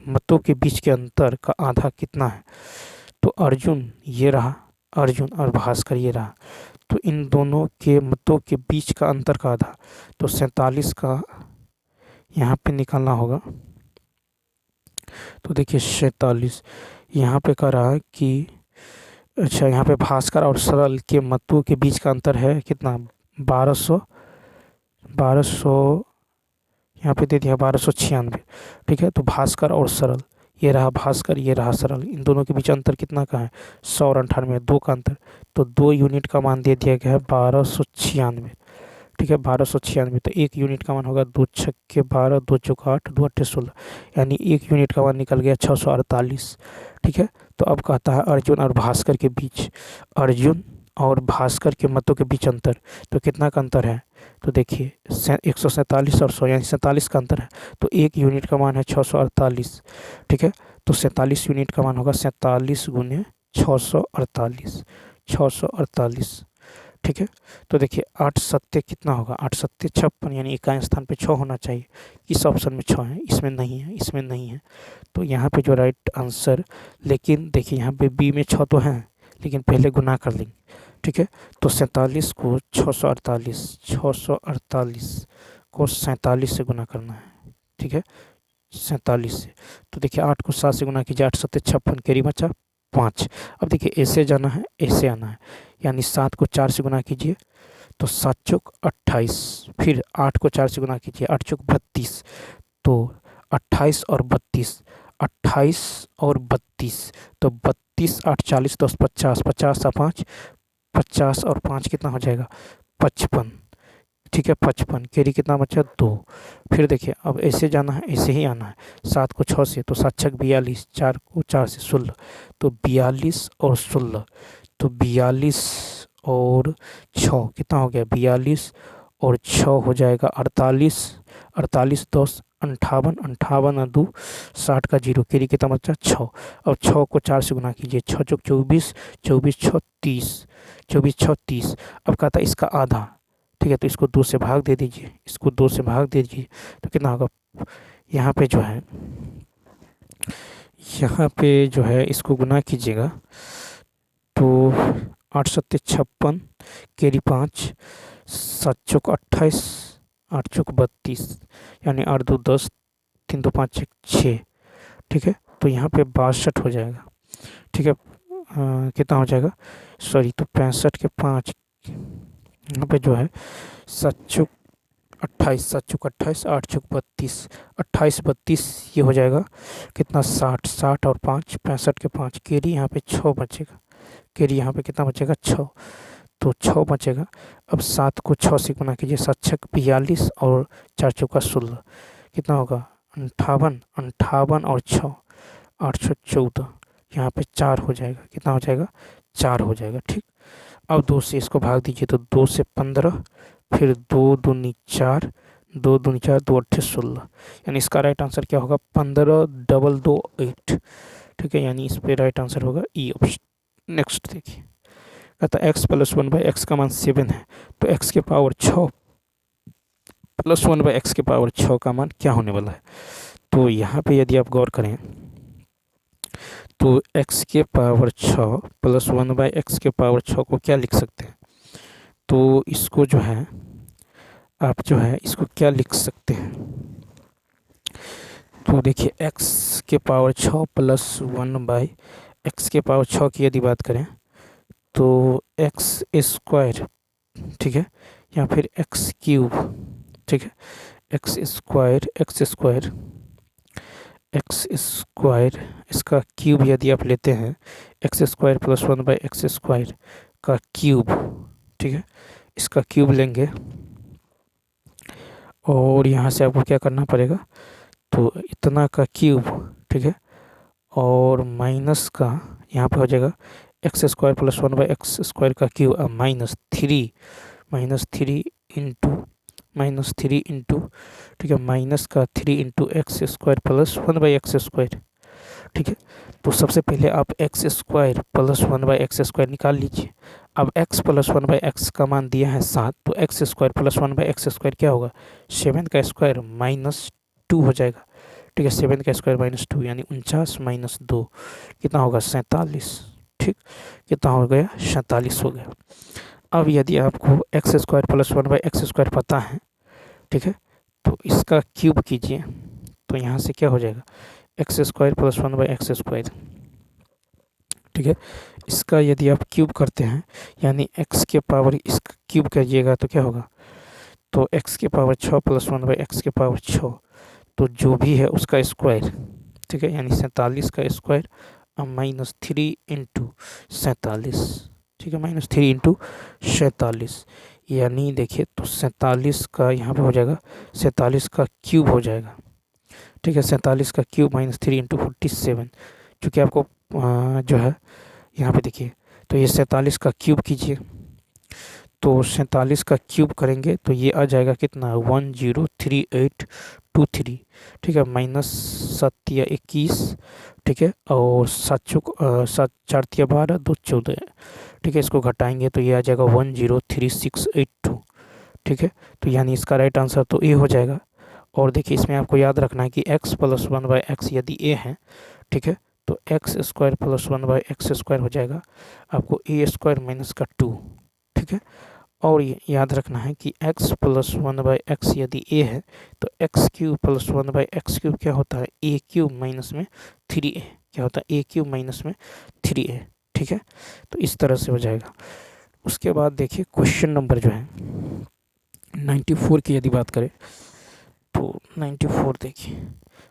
Speaker 1: मतों के बीच के अंतर का आधा कितना है। तो अर्जुन ये रहा, अर्जुन और भास्कर ये रहा, तो इन दोनों के मतों के बीच का अंतर का आधा, तो 47 का यहाँ पे निकालना होगा। तो देखिए 47 यहाँ पे कह रहा है कि अच्छा, यहाँ पे भास्कर और सरल के मतों के बीच का अंतर है कितना, 1200 यहाँ पे दे दिया 1296। ठीक है, तो भास्कर और सरल, ये रहा भास्कर ये रहा सरल, इन दोनों के बीच अंतर कितना का है, 100 और 98, 2 का अंतर। तो 2 यूनिट का मान दे दिया गया है 1296। ठीक है, 1296, तो 1 यूनिट का मान होगा 2 छक्के 12, 2 चौका 8, 2 अट्ठे 16, यानी 1 यूनिट का मान निकल गया 648। ठीक है, तो अब कहता है अर्जुन और भास्कर के बीच, अर्जुन और भास्कर के मतों के बीच अंतर, तो कितना का अंतर है। तो देखिए 147 और 100 यानी 47 का अंतर है, तो 1 यूनिट का मान है 648। ठीक है, तो 47 यूनिट का मान होगा 47 गुने 648, 648। ठीक है, तो देखिए 8 सत्ते कितना होगा, 8 सत्ते 56, यानी इकाई स्थान पे 6 होना चाहिए। इस ऑप्शन में 6 है, इसमें नहीं है, इसमें नहीं है। तो यहाँ पे जो राइट आंसर, लेकिन देखिए यहाँ पे बी में 6 तो हैं, लेकिन पहले गुना कर लेंगे। ठीक है, तो 47 को 648, 648 को 47 से गुना करना है। ठीक है, 47 से, तो देखिए 8 को 7 से गुना कीजिए, 8 सत्ते 56, कैरी बचा 5। अब देखिए ऐसे जाना है, ऐसे आना है, यानी 7 को 4 से गुना कीजिए तो 7 चौक 28, फिर 8 को 4 से गुना कीजिए 8 चौक 32, तो 28 और 32, 28 और 32, तो 32 8 40 10 50, 50 और 5 50 और 5 कितना हो जाएगा 55। ठीक है, 55, कैरी कितना बचा 2। फिर देखिए अब ऐसे जाना है, ऐसे ही आना है, 7 को 6 से, तो 7 छक 42, 4 को 4 से 16, तो 42 और 16, तो 42 और 6 कितना हो गया 42 और 6 हो जाएगा 48, 48 10 58, 58 और 2 60 का 0, कैरी कितना बचा 6। अब 6 को 4 से गुना कीजिए, 6 चौक 24, 24 6 30, 24 6 30। अब कहता है इसका आधा। ठीक है, तो इसको 2 से भाग दे दीजिए, इसको 2 से भाग दे दीजिए, तो कितना होगा, यहाँ पे जो है, यहाँ पे जो है इसको गुना कीजिएगा तो 8 सत्ते 56, कैरी 5, 7 चौक 28, 8 चौक 32, यानी 8 2 10, 3 2 5 1 6। ठीक है, तो यहाँ पे 62 हो जाएगा। ठीक है, कितना हो जाएगा, सॉरी, तो 65 के 5, यहाँ पे जो है 7 चौक 28, 7 चौक 28, 8 चौक 32, 28 32, ये हो जाएगा कितना 60, 60 और 5 65 के 5, कैरी यहाँ पे 6 बचेगा, कैरी यहाँ पे कितना बचेगा 6, तो 6 बचेगा। अब 7 को 6 से गुना कीजिए, 7 छक 42 और 4 चौका 16, कितना होगा 58, 58 और 6 814, यहाँ पे 4 हो जाएगा, कितना हो जाएगा 4 हो जाएगा। ठीक, अब 2 से इसको भाग दीजिए, तो 2 से 15, फिर 2 दूनी 4, 2 दूनी 4, 2 अट्ठे 16, यानी इसका राइट आंसर क्या होगा 15 डबल 2 8। ठीक है, यानी इस पे राइट आंसर होगा ई ऑप्शन। नेक्स्ट देखिए, कहता है एक्स प्लस 1/x का मान 7 है, तो x के पावर 6 प्लस 1/x के पावर 6 का मान क्या होने वाला है। तो यहाँ पे यदि आप गौर करें तो x के पावर 6 प्लस 1/x के पावर 6 को क्या लिख सकते हैं, तो इसको जो है आप जो है इसको क्या लिख सकते हैं, तो देखिए x के पावर 6 प्लस 1/x के पावर 6 की यदि बात करें तो एक्स स्क्वायर, ठीक है, या फिर एक्स क्यूब। ठीक है, x square, x square, x square, इसका क्यूब यदि आप लेते हैं, x square plus 1/x square का क्यूब। ठीक है, इसका क्यूब लेंगे और यहाँ से आपको क्या करना पड़ेगा, तो इतना का क्यूब। ठीक है, और माइनस का यहाँ पे हो जाएगा x square plus 1/x square का क्यूब, अब -3 इंटू, ठीक है, माइनस का 3 into x square plus 1/x square, ठीक है। तो सबसे पहले आप x square plus one by x square निकाल लीजिए। अब x plus one by x का मान दिया है 7, तो x square plus one by x square क्या होगा, 7 का स्क्वायर माइनस 2 हो जाएगा। ठीक है, 7 का स्क्वायर माइनस 2 यानी 49 माइनस 2 कितना होगा, 47। ठीक, कितना हो गया, 47 हो गया। अब यदि आपको x square plus one by x square पता है, ठीक है, तो इसका क्यूब कीजिए, तो यहाँ से क्या हो जाएगा, x square plus one by x square. ठीक है, इसका यदि आप क्यूब करते हैं यानी x के पावर इसका क्यूब करिएगा तो क्या होगा, तो x के power 6 plus one by x के पावर 6, तो जो भी है उसका स्क्वायर। ठीक है, यानी 47 का स्क्वायर अब माइनस 3 इंटू 47। ठीक है, माइनस 3 इंटू 47, यानी देखिए तो 47 का यहाँ पे हो जाएगा, 47 का क्यूब हो जाएगा। ठीक है, 47 का क्यूब माइनस 3 इंटू 47, चूँकि आपको जो है यहाँ पे देखिए, तो ये 47 का क्यूब कीजिए, तो 47 का क्यूब करेंगे तो ये आ जाएगा कितना, 103823। ठीक है, माइनस 7 या 21। ठीक है, और 7 4 12 2 14। ठीक है, इसको घटाएंगे तो ये आ जाएगा 103682। ठीक है, तो यानी इसका राइट आंसर तो ए हो जाएगा। और देखिए इसमें आपको याद रखना है कि x plus one by x यदि ए है, ठीक है, तो x square plus one by x square हो जाएगा आपको ए स्क्वायर माइनस का 2। ठीक है, और ये याद रखना है कि x plus one by x यदि a है तो x cube plus one by x cube क्या होता है, ए क्यूब माइनस में 3a, क्या होता है, ए क्यूब माइनस में 3a। ठीक है, तो इस तरह से हो जाएगा। उसके बाद देखिए क्वेश्चन नंबर जो है 94 की यदि बात करें तो 94 देखिए,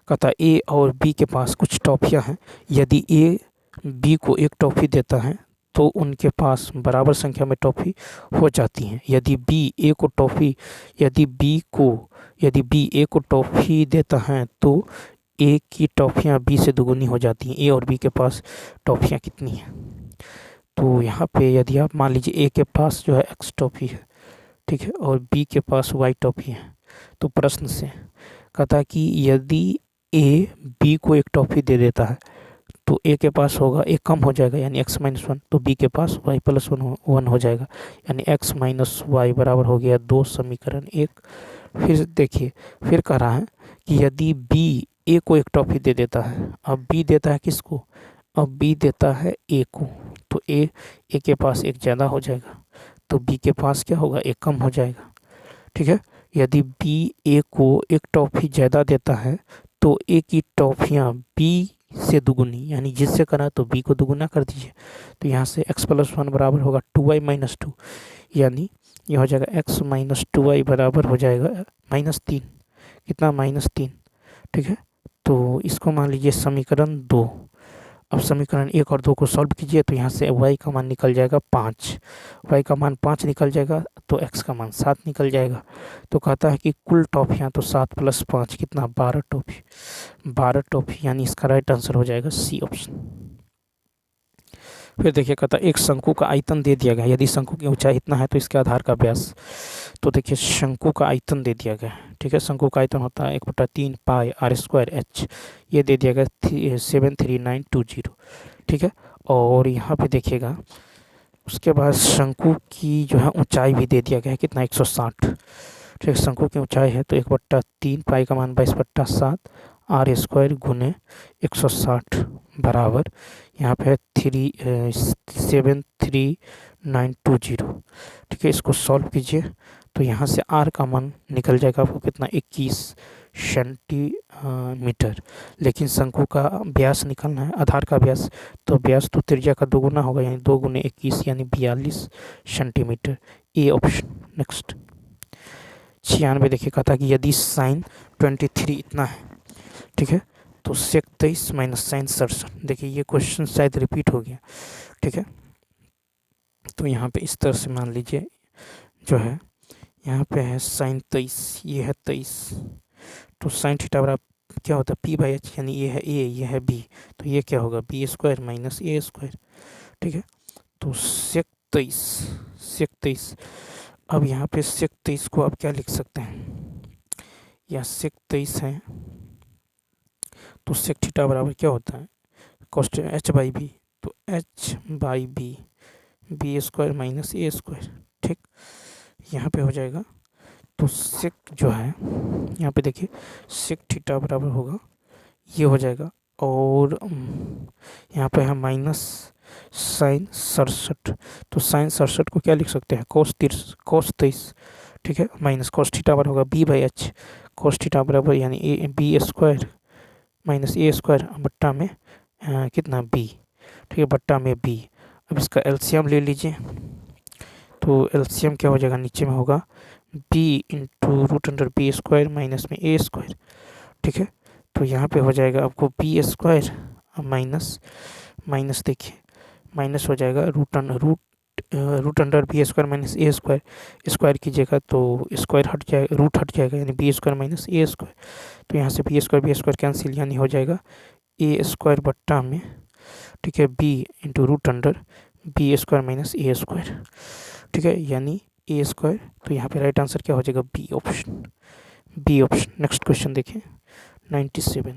Speaker 1: कहता ए और बी के पास कुछ टॉफियाँ हैं, यदि ए बी को एक टॉफ़ी देता है तो उनके पास बराबर संख्या में टॉफ़ी हो जाती हैं। यदि बी ए को टॉफ़ी यदि बी ए को टॉफ़ी देता है तो ए की टॉफ़ियाँ बी से दुगुनी हो जाती हैं। ए और बी के पास टॉफ़ियाँ कितनी हैं, तो यहाँ पे यदि आप मान लीजिए ए के पास जो है एक्स टॉफ़ी है, ठीक है, और बी के पास वाई टॉफ़ी है, तो प्रश्न से कहता है कि यदि ए बी को एक टॉफ़ी दे देता है तो ए के पास होगा, ए कम हो जाएगा यानी x माइनस वन, तो बी के पास y प्लस वन हो जाएगा, यानी x माइनस वाई बराबर हो गया 2 समीकरण 1। फिर देखिए, फिर कह रहा है कि यदि बी ए को एक टॉफ़ी दे देता है, अब बी देता है किसको, अब बी देता है ए को, तो ए के पास एक ज़्यादा हो जाएगा, तो बी के पास क्या होगा, एक कम हो जाएगा। ठीक है, यदि बी ए को एक टॉफ़ी ज़्यादा देता है तो ए की टॉफ़ियाँ बी से दुगुनी, यानी जिससे करा तो बी को दुगुना कर दीजिए, तो यहाँ से x प्लस वन बराबर होगा 2y माइनस 2, यानी यह हो जाएगा x माइनस 2y बराबर हो जाएगा -3, कितना, -3। ठीक है, तो इसको मान लीजिए समीकरण 2। अब समीकरण 1 और 2 को सॉल्व कीजिए तो यहाँ से y का मान निकल जाएगा 5, y का मान 5 निकल जाएगा तो x का मान 7 निकल जाएगा। तो कहता है कि कुल टॉफियाँ तो 7 प्लस 5 कितना, 12 टॉफी, 12 टॉफी, यानी इसका राइट आंसर हो जाएगा सी ऑप्शन। फिर देखिए कहता है एक शंकु का आयतन दे दिया गया, यदि शंकु की ऊंचाई इतना है तो इसके आधार का व्यास। तो देखिए शंकु का आयतन दे दिया गया, ठीक है, शंकु का आयतन होता है 1/3 पाई आर स्क्वायर एच, ये दे दिया गया 73920। ठीक है, और यहाँ पे देखिएगा उसके बाद शंकु की जो है ऊंचाई भी दे दिया गया है, कितना, 160। ठीक है, शंकु की ऊंचाई है तो 1/3 पाई का मान 22/7 आर स्क्वायर गुने 160 बराबर यहाँ पे है 73920। ठीक है, इसको सॉल्व कीजिए तो यहाँ से आर का मान निकल जाएगा आपको कितना, 21 सेंटीमीटर। लेकिन शंकु का व्यास निकलना है, आधार का व्यास, तो व्यास तो त्रिज्या का दोगुना होगा, यानी 2 गुने 21 यानी 42 सेंटीमीटर, ए ऑप्शन। नेक्स्ट 96 देखिए कहता कि यदि साइन 23 इतना है, ठीक है, तो सेक 23 माइनस साइन 67। देखिए ये क्वेश्चन शायद रिपीट हो गया। ठीक है, तो यहाँ पे इस तरह से मान लीजिए जो है यहाँ पे है साइन 23, ये है 23, तो साइन थीटा बराबर क्या होता है, पी बाई एच, यानी ये है ए, ये है बी, तो ये क्या होगा, बी स्क्वायर माइनस ए स्क्वायर। ठीक है, तो सेक 23, अब यहाँ पे सेक 23 को आप क्या लिख सकते हैं, या सेक 23 है तो सेक थीटा बराबर क्या होता है, कॉस्ट एच बाई बी। तो h by b, b square minus A square. ठीक, यहाँ पे हो जाएगा। तो सेक जो है यहाँ पे देखिए सेक थीटा बराबर होगा, ये हो जाएगा। और यहाँ पे है माइनस साइन 67। तो साइन 67 को क्या लिख सकते हैं, कोस 23। ठीक है, माइनस कोस थीटा बराबर होगा b by h. Cos theta बराबर यानी a b square minus A square बट्टा में कितना बी। ठीक है, बट्टा में बी। अब इसका एलसीएम ले लीजिए। तो एलसीएम क्या हो जाएगा, नीचे में होगा b into root under B square minus में ए स्क्वायर। ठीक है, तो यहाँ पे हो जाएगा आपको बी स्क्वायर माइनस माइनस देखिए माइनस हो जाएगा root under B square minus ए स्क्वायर। स्क्वायर कीजिएगा तो स्क्वायर हट जाएगा, रूट हट जाएगा, यानी बी स्क्वायर माइनस ए स्क्वायर। तो यहाँ से बी स्क्वायर कैंसिल, यानी हो जाएगा ए स्क्वायर बट्टा में, ठीक है, B into root under B square minus ए स्क्वायर। ठीक है, यानी ए स्क्वायर। तो यहाँ पे राइट आंसर क्या हो जाएगा, B option, B option. Next question देखिए 97।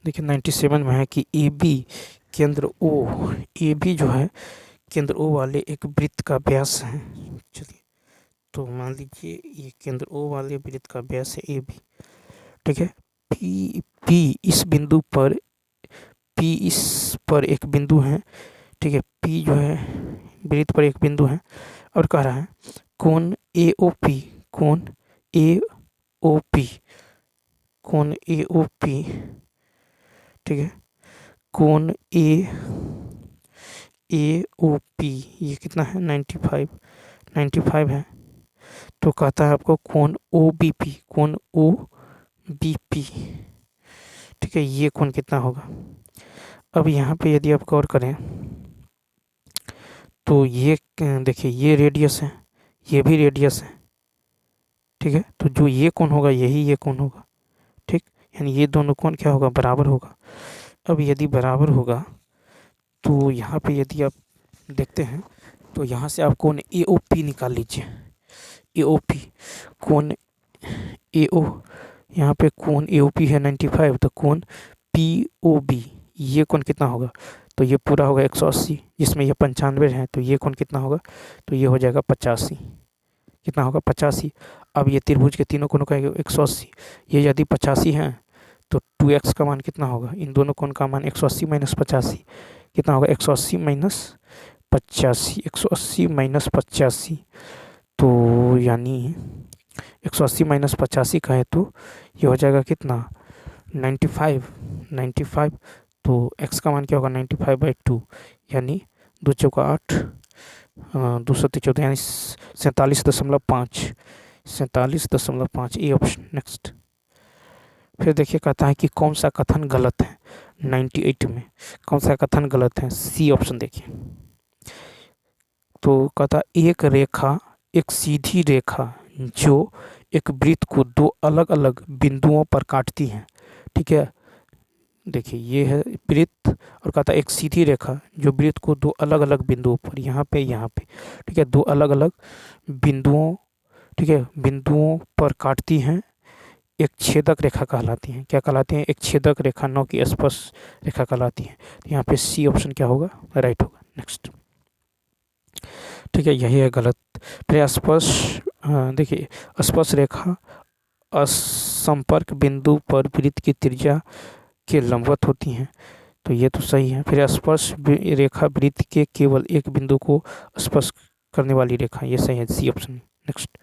Speaker 1: देखिए 97 में है कि ए बी केंद्र ओ, ए बी जो है केंद्र ओ वाले एक वृत्त का व्यास है। चलिए, तो मान लीजिए ये केंद्र ओ वाले वृत्त का व्यास है ए बी। ठीक है, पी इस बिंदु पर, पी इस पर एक बिंदु है। ठीक है, पी जो है वृत्त पर एक बिंदु है और कह रहा है कोण ए ओ पी, कोण ए ओ पी, कोण ए ओ पी। ठीक है, कोण ए ओ पी ये कितना है, 95 है। तो कहता है आपको कोण ओ बी पी, कोण ओ बी पी। ठीक है, ये कोण कितना होगा। अब यहाँ पे यदि आप गौर करें तो ये देखिए ये रेडियस है, ये भी रेडियस है। ठीक है, तो जो ये कोण होगा यही ये कोण होगा। ठीक, यानी ये दोनों कोण क्या होगा, बराबर होगा। अब यदि बराबर होगा तो यहाँ पे यदि आप देखते हैं तो यहाँ से आप कोण ए ओ पी निकाल लीजिए। ए ओ पी, कोण ए ओ, यहाँ पे कोण ए ओ पी है 95, तो कोण पी ओ बी ये कोण कितना होगा, तो ये पूरा होगा 180, जिसमें ये 95 है। तो ये कोण कितना होगा, तो ये हो जाएगा 85। कितना होगा, 85। अब ये त्रिभुज के तीनों कोणों का 180, ये यदि 85 है तो 2x का मान कितना होगा, इन दोनों कोण का मान 180 माइनस 85 कितना होगा, 180 माइनस 85, 180 माइनस 85। तो यानी 180 माइनस 85 का है तो ये हो जाएगा कितना, 95। तो x का मान क्या होगा, 95/2, यानी 2 चौका 8, 214 यानी 47.5 ए ऑप्शन। नेक्स्ट, फिर देखिए कहता है कि कौन सा कथन गलत है 98 में, कौन सा कथन गलत है, सी ऑप्शन देखिए। तो कहता एक रेखा, एक सीधी रेखा जो एक वृत्त को दो अलग अलग बिंदुओं पर काटती है। ठीक है, देखिए ये है वृत्त और कहता है एक सीधी रेखा जो वृत्त को दो अलग अलग बिंदुओं पर, यहाँ पे ठीक है, दो अलग अलग बिंदुओं, ठीक है, बिंदुओं पर काटती हैं, एक छेदक रेखा कहलाती हैं। क्या कहलाती हैं, एक छेदक रेखा, न कि स्पर्श रेखा कहलाती है। तो यहाँ पे सी ऑप्शन क्या होगा, राइट होगा। नेक्स्ट, ठीक है, यही है गलत। फिर स्पर्श, देखिए स्पर्श रेखा असंपर्क बिंदु पर वृत्त की त्रिज्या के लंबवत होती हैं, तो ये तो सही है। फिर स्पर्श रेखा वृत्त के केवल एक बिंदु को स्पर्श करने वाली रेखा, ये सही है, सी ऑप्शन। नेक्स्ट,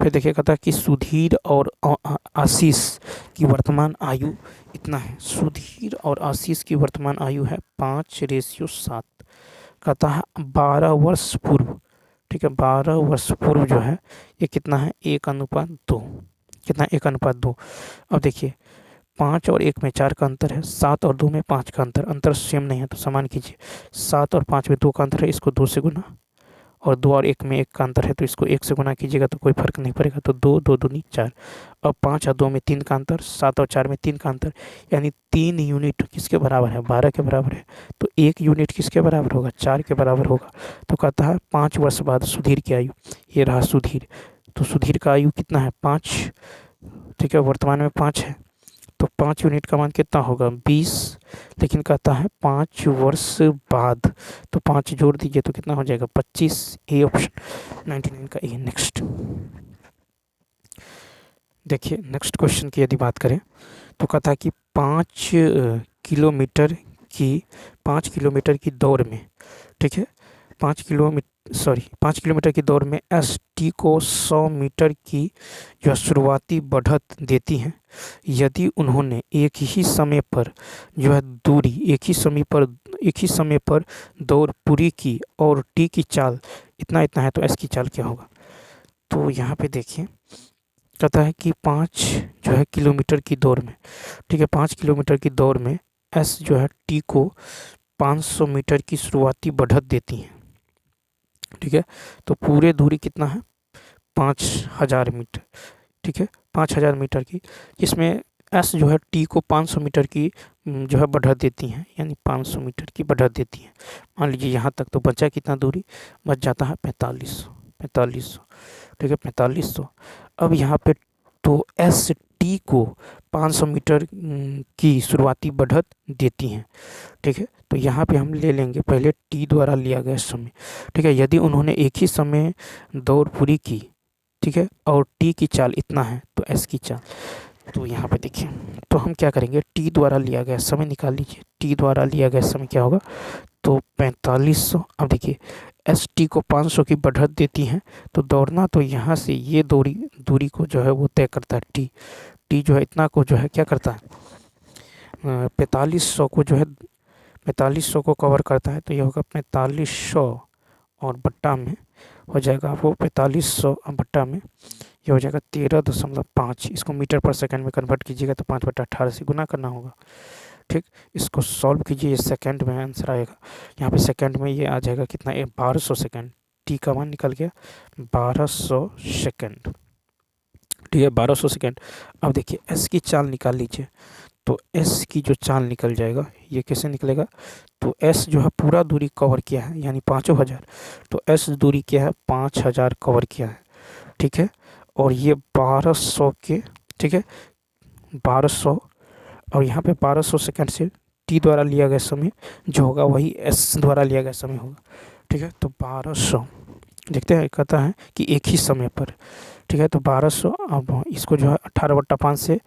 Speaker 1: फिर देखिए कहता है कि सुधीर और आशीष की वर्तमान आयु इतना है। सुधीर और आशीष की वर्तमान आयु है 5:7। कहता है 12 वर्ष पूर्व, ठीक है, 12 वर्ष पूर्व जो है ये कितना है, 1:2। कितना, 1:2। अब देखिए 5 और 1 में 4 का अंतर है, 7 और 2 में 5 का अंतर सेम नहीं है, तो समान कीजिए। 7 और 5 में 2 का अंतर है, इसको 2 से गुना, और 2 और 1 में 1 का अंतर है, तो इसको 1 से गुना कीजिएगा तो कोई फर्क नहीं पड़ेगा। तो 2 2 दूनी 4। अब 5 और 2 में 3 का अंतर, 7 और 4 में 3 का अंतर, यानी 3 यूनिट किसके बराबर है, 12 के बराबर है। तो 1 यूनिट किसके बराबर होगा, 4 के बराबर होगा। तो कहता है 5 वर्ष बाद सुधीर की आयु, ये रहा सुधीर। तो सुधीर का आयु कितना है, 5 ठीक है, वर्तमान में 5 है, तो 5 यूनिट का मान कितना होगा 20, लेकिन कहता है 5 वर्ष बाद, तो 5 जोड़ दीजिए तो कितना हो जाएगा 25। ए ऑप्शन 99 का ए। नेक्स्ट देखिए, नेक्स्ट क्वेश्चन की यदि बात करें तो कहता है कि 5 किलोमीटर की 5 किलोमीटर की दौड़ में, ठीक है, 5 किलोमीटर की दौड़ में एस टी को 100 मीटर की जो शुरुआती बढ़त देती हैं, यदि उन्होंने एक ही समय पर जो है दूरी एक ही समय पर दौड़ पूरी की और टी की चाल इतना इतना है, तो एस की चाल क्या होगा। तो यहाँ पे देखिए, कहता है कि 5 किलोमीटर की दौड़ में, ठीक है, 5 किलोमीटर की दौड़ में एस जो है टी को 500 मीटर की शुरुआती बढ़त देती हैं, ठीक है। तो पूरे दूरी कितना है 5000 मीटर, ठीक है, 5000 मीटर की, जिसमें एस जो है टी को 500 मीटर की जो है बढ़त देती हैं, यानी 500 मीटर की बढ़त देती हैं। मान लीजिए यहाँ तक, तो बचा कितना दूरी, बच जाता है 4500, ठीक है, 4500। अब यहाँ पे तो एस टी को 500 मीटर की शुरुआती बढ़त देती हैं, ठीक है। तो यहाँ पे हम ले लेंगे पहले टी द्वारा लिया गया समय, ठीक है। यदि उन्होंने एक ही समय दौड़ पूरी की, ठीक है, और टी की चाल इतना है, तो एस की चाल, तो यहाँ पे देखिए, तो हम क्या करेंगे, टी द्वारा लिया गया समय निकाल लीजिए। टी द्वारा लिया गया समय क्या होगा, तो 4500। अब देखिए, एस टी को 500 की बढ़त देती हैं, तो दौड़ना तो यहाँ से ये दूरी को जो है वो तय करता है टी जो है इतना को जो है क्या करता है 4500 को जो है 4500 को कवर करता है, तो ये होगा 4500 और बट्टा में हो जाएगा आपको 4500 बट्टा में ये हो जाएगा 13.5। इसको मीटर पर सेकंड में कन्वर्ट कीजिएगा तो 5/18 से गुना करना होगा, ठीक। इसको सॉल्व कीजिए, ये सेकंड में आंसर आएगा। यहाँ पे सेकंड में ये आ जाएगा कितना, 1200 सेकंड। टी का मान निकल गया 1200 सेकंड, ठीक है, 1200 सेकंड। अब देखिए एस की चाल निकाल लीजिए, तो एस की जो चाल निकल जाएगा, ये कैसे निकलेगा, तो एस जो है पूरा दूरी कवर किया है, यानी 5000, तो एस दूरी क्या है 5000 कवर किया है, ठीक है। और ये 1200 के, ठीक है, 1200, और यहाँ पे 1200 सेकंड से टी द्वारा लिया गया समय जो होगा वही एस द्वारा लिया गया समय होगा, ठीक है। तो 1200 देखते हैं, कहता है कि एक ही समय पर, ठीक है, तो 1200। अब इसको जो है 18/5 से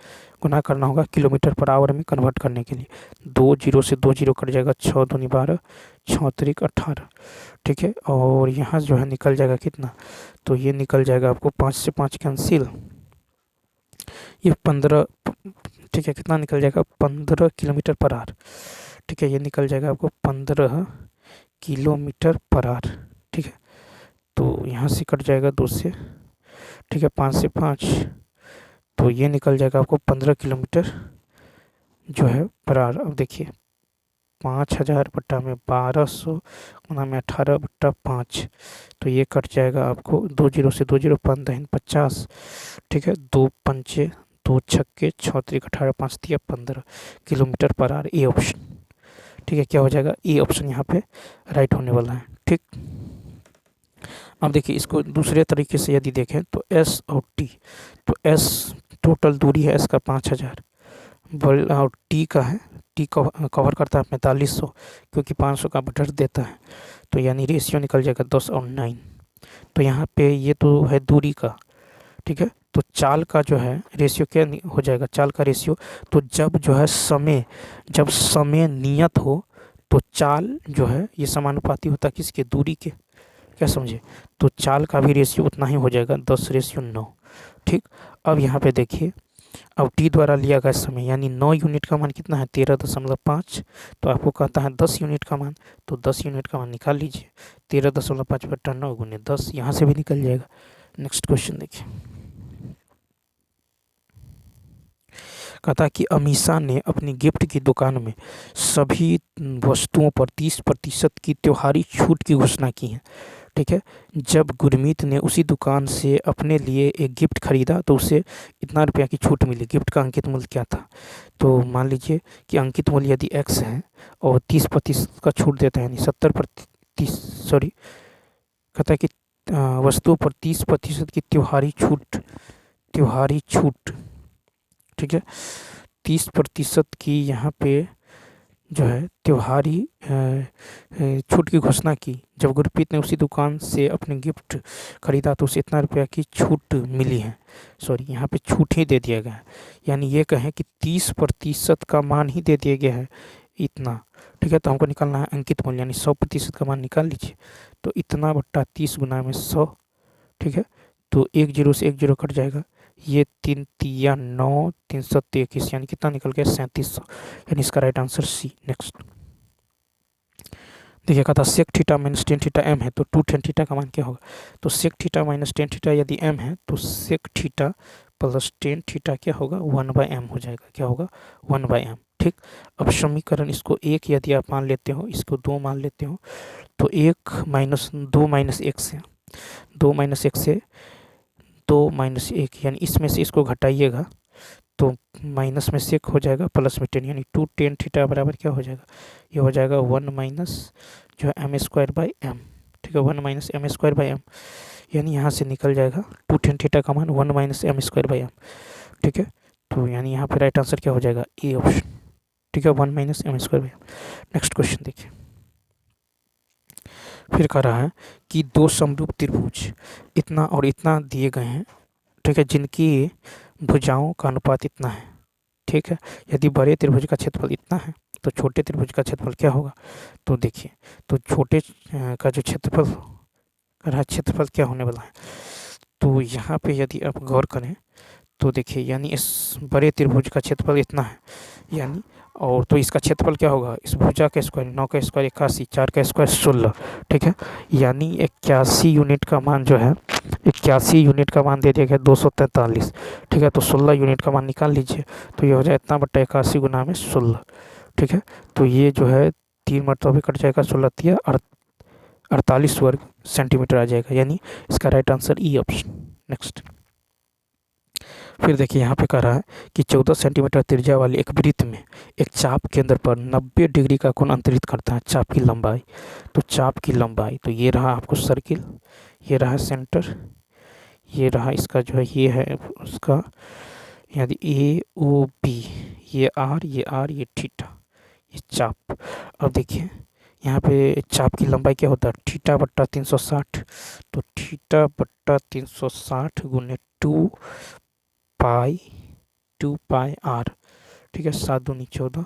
Speaker 1: गुना करना होगा किलोमीटर पर आवर में कन्वर्ट करने के लिए। 2 जीरो से 2 जीरो कट जाएगा, 6 दूनी 12, 6 त्रिक 18, ठीक है। और यहाँ जो है निकल जाएगा कितना, तो ये निकल जाएगा आपको 5 से 5 कैंसिल, ये 15, ठीक है, कितना निकल जाएगा 15 किलोमीटर पर आवर, ठीक है, ये निकल जाएगा आपको 15 किलोमीटर पर आवर, ठीक है। तो यहाँ से कट जाएगा 2 से, ठीक है, 5 से 5, तो ये निकल जाएगा आपको 15 किलोमीटर जो है पर आवर। अब देखिए 5000 बट्टा में 1200 गुना में 18/5, तो ये कट जाएगा आपको 2 जीरो से 2 जीरो 50, ठीक है, 2 पंचे 2 छक्के 6 त्रिक 18, 5 तिया 15 kilometre per hour. A option, ठीक है, क्या हो जाएगा, ए ऑप्शन यहाँ पे राइट होने वाला है, ठीक। अब देखिए इसको दूसरे तरीके से यदि देखें तो एस और टी, तो एस टोटल दूरी है एस का 5000 और टी का है, टी कवर करता है 4500, क्योंकि 500 का बटर देता है, तो यानी रेशियो निकल जाएगा 10 और 9। तो यहाँ पे ये तो है दूरी का, ठीक है। तो चाल का जो है रेशियो क्या हो जाएगा, चाल का रेशियो, तो जब समय नियत हो तो चाल जो है ये समानुपाती होता है किसके, दूरी के, क्या समझे। तो चाल का भी रेशियो उतना ही हो जाएगा 10:9, ठीक। अब यहाँ पे देखिए, अब टी द्वारा लिया गया समय यानी 9 यूनिट का मान कितना है 13.5, तो आपको कहता है 10 यूनिट का मान, तो 10 यूनिट का मान निकाल लीजिए, 13.5 बट्टा 9 गुने 10, यहाँ से भी निकल जाएगा। नेक्स्ट क्वेश्चन देखिए, कहता कि अमीषा ने अपनी गिफ्ट की दुकान में सभी वस्तुओं पर 30% की त्योहारी छूट की घोषणा की है, ठीक है। जब गुरमीत ने उसी दुकान से अपने लिए एक गिफ्ट खरीदा तो उसे इतना रुपया की छूट मिली। गिफ्ट का अंकित मूल्य क्या था, तो मान लीजिए कि अंकित मूल्य यदि x है और 30% का छूट देता है, यानी 70%, कहता है कि वस्तुओं पर 30% की त्योहारी छूट, त्योहारी छूट, ठीक है, 30% की यहाँ पे जो है त्योहारी छूट की घोषणा की। जब गुरप्रीत ने उसी दुकान से अपने गिफ्ट खरीदा तो उसे इतना रुपया की छूट मिली है। सॉरी, यहाँ पे छूट ही दे दिया गया है, यानी ये कहें कि 30% का मान ही दे दिया गया है इतना, ठीक है। तो हमको निकालना है अंकित मूल्य, यानी 100% का मान निकाल लीजिए। तो इतना बट्टा 30 गुना में 100, ठीक है। तो 1 0 से 1 0 कट जाएगा, ये 3 तिया 9, 3 7 21, यानी कितना निकल गया 3700, यानी इसका राइट आंसर सी। नेक्स्ट देखिए, कहा था sec theta minus tan theta m है, तो 2 टेन थीटा का मान क्या होगा। तो sec theta minus tan theta यदि एम है तो sec theta plus tan theta क्या होगा 1/m हो जाएगा, क्या होगा 1/m, ठीक। अब समीकरण इसको एक यदि आप मान लेते हो, इसको 2 मान लेते हो, तो 1 माइनस 2 माइनस 1 से 2 माइनस 1 से 2 माइनस 1, यानी इसमें से इसको घटाइएगा तो माइनस में सेक हो जाएगा प्लस में 10, यानी 2 टेन थीटा बराबर क्या हो जाएगा, ये हो जाएगा 1 माइनस जो है एम स्क्वायर बाई एम, ठीक है, 1 minus m square by m, यानी यहाँ से निकल जाएगा 2 टेन थीटा का मान 1 minus m square by m, ठीक है। तो यानी यहाँ पे राइट आंसर क्या हो जाएगा, ए ऑप्शन, ठीक है, 1 minus m square by m. Next question देखिए, फिर कह रहा है कि दो समरूप त्रिभुज इतना और इतना दिए गए हैं, ठीक है, जिनकी भुजाओं का अनुपात इतना है, ठीक है। यदि बड़े त्रिभुज का क्षेत्रफल इतना है तो छोटे त्रिभुज का क्षेत्रफल क्या होगा। तो देखिए, तो छोटे का जो क्षेत्रफल का रहा क्षेत्रफल क्या होने वाला है, तो यहाँ पे यदि आप गौर करें तो देखिए, यानी इस बड़े त्रिभुज का क्षेत्रफल इतना है, यानी और तो इसका क्षेत्रफल क्या होगा, इस भुजा का स्क्वायर 9 का स्क्वायर 81, 4 का स्क्वायर 16, ठीक है, यानी 81 यूनिट का मान जो है 81 यूनिट का मान दे दिया गया 243, ठीक है। तो 16 यूनिट का मान निकाल लीजिए, तो ये हो जाए इतना बट्टा 81 गुना में 16, ठीक है। तो ये जो है 3 मरतबा भी कट जाएगा, 16 तिया 48 वर्ग सेंटीमीटर आ जाएगा, यानी इसका right answer E option. Next फिर देखिए, यहाँ पे कह रहा है कि 14 सेंटीमीटर त्रिज्या वाली एक वृत्त में एक चाप केंद्र पर 90 डिग्री का कोण अंतरित करता है। चाप की लंबाई, तो चाप की लंबाई, तो ये रहा आपको सर्किल, ये रहा सेंटर, ये रहा इसका जो है ये है उसका यदि ए ओ बी, ये आर ये थीटा, ये चाप। अब देखिए यहाँ पे चाप की लंबाई क्या होता है, थीटा बट्टा 360, तो थीटा बट्टा 360 गुने 2 पाई आर, ठीक है। 7 दूनी 14,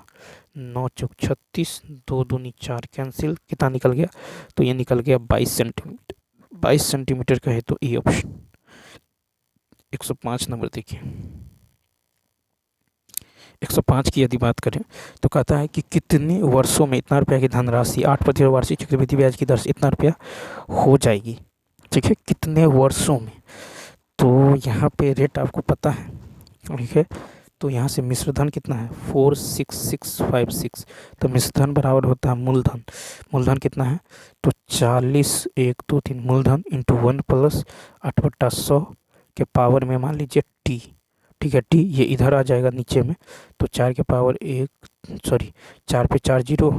Speaker 1: 9 चौक 36, 2 दूनी 4, कैंसिल, कितना निकल गया, तो ये निकल गया 22 सेंटीमीटर। 22 सेंटीमीटर का है तो ए ऑप्शन। 105 नंबर देखिए, 105 की यदि बात करें तो कहता है कि कितने वर्षों में इतना रुपया की धनराशि 8% वार्षिक चक्रवृद्धि ब्याज की दर से इतना रुपया हो जाएगी, ठीक है, कितने वर्षों में। तो यहाँ पे रेट आपको पता है, ठीक है। तो यहाँ से मिश्र धन कितना है 46656, तो मिश्र धन बराबर होता है मूलधन। मूलधन कितना है, तो 40 1 2 3 मूलधन इंटू 1 प्लस 8/100 के पावर में मान लीजिए टी, ठीक है। टी ये इधर आ जाएगा नीचे में, तो 4 के पावर 1 सॉरी 4 पे 4 0,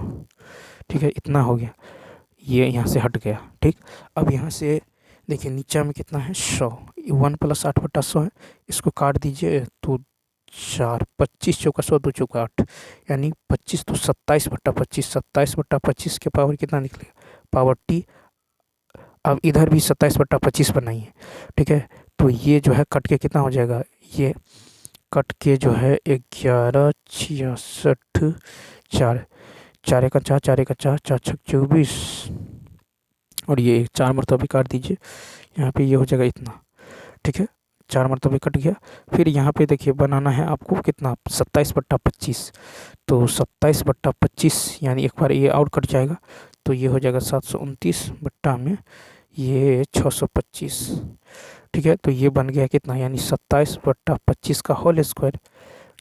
Speaker 1: ठीक है, इतना हो गया, ये यहाँ से हट गया, ठीक। अब यहाँ से देखिए नीचे में कितना है 100, 1 प्लस 8/100 है, इसको काट दीजिए तो 4 25 चौका 100 2 चौका 8, यानी 25 तो 27/25, 27/25 के पावर कितना निकलेगा पावर टी। अब इधर भी 27/25 बनाइए, ठीक है। तो ये जो है कट के कितना हो जाएगा, ये कट के जो है 11 66 4 4 का 4 4 का 4 4 6 24, और ये 4 मरतबा काट दीजिए, यहाँ पे ये हो जाएगा इतना, ठीक है, 4 मरतबा कट गया। फिर यहाँ पे देखिए बनाना है आपको कितना 27/25, तो 27/25 यानी एक बार ये और कट जाएगा, तो ये हो जाएगा 729 बट्टा में ये 625, ठीक है। तो ये बन गया कितना, यानी 27/25 का होल स्क्वायर,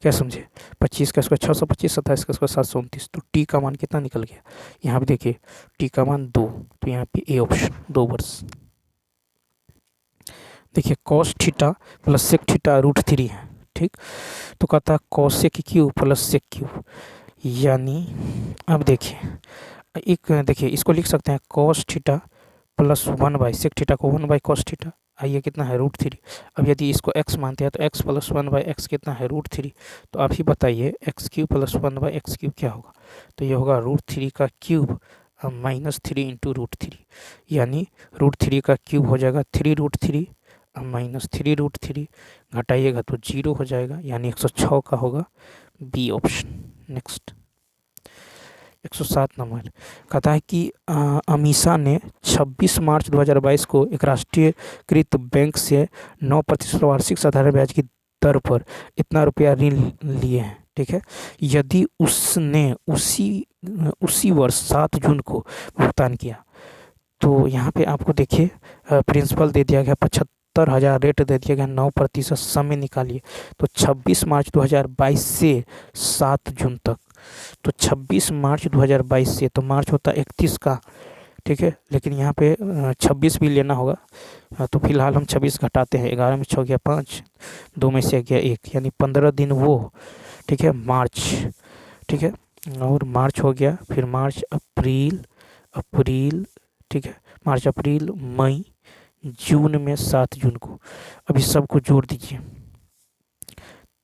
Speaker 1: क्या समझे, 25 का स्क्वायर 625, 27 का स्क्वायर 729, तो टी का मान कितना निकल गया, यहाँ पे देखिए टी का मान 2, तो यहाँ पे ए ऑप्शन 2 वर्ष। देखिए cos theta plus sec theta √3 है, ठीक। तो कहता है cosec q plus sec q, यानी अब देखिए एक देखिए इसको लिख सकते हैं कॉस थीटा प्लस 1/सेक थीटा को 1/कॉस थीटा, ये कितना है √3। अब यदि इसको x मानते हैं तो x + 1/x कितना है √3। तो आप ही बताइए x³ + 1/x³ क्या होगा। तो ये होगा √3 का क्यूब -3 × √3, यानी √3 का क्यूब हो जाएगा 3√3 -3√3, घटाइएगा तो 0 हो जाएगा, यानी 106 का होगा बी ऑप्शन। नेक्स्ट 107 नंबर कहता है कि अमीषा ने 26 मार्च 2022 को एक राष्ट्रीयकृत बैंक से 9% वार्षिक साधारण ब्याज की दर पर इतना रुपया ऋण लिए हैं। ठीक है, यदि उसने उसी वर्ष 7 जून को भुगतान किया तो यहाँ पे आपको देखिए प्रिंसिपल दे दिया गया 75,000, रेट दे दिया गया 9%, समय निकालिए। तो 26 मार्च 2022 से 7 जून तक, तो 26 मार्च 2022 से, तो मार्च होता 31 का। ठीक है, लेकिन यहाँ पे 26 भी लेना होगा, तो फिलहाल हम 26 घटाते हैं। 11 में 6 गया 5, 2 में से गया 1, यानी 15 दिन वो। ठीक है, मार्च। ठीक है, और मार्च हो गया, फिर मार्च अप्रैल। ठीक है, मार्च अप्रैल मई, जून में 7 जून को। अभी सबको जोड़ दीजिए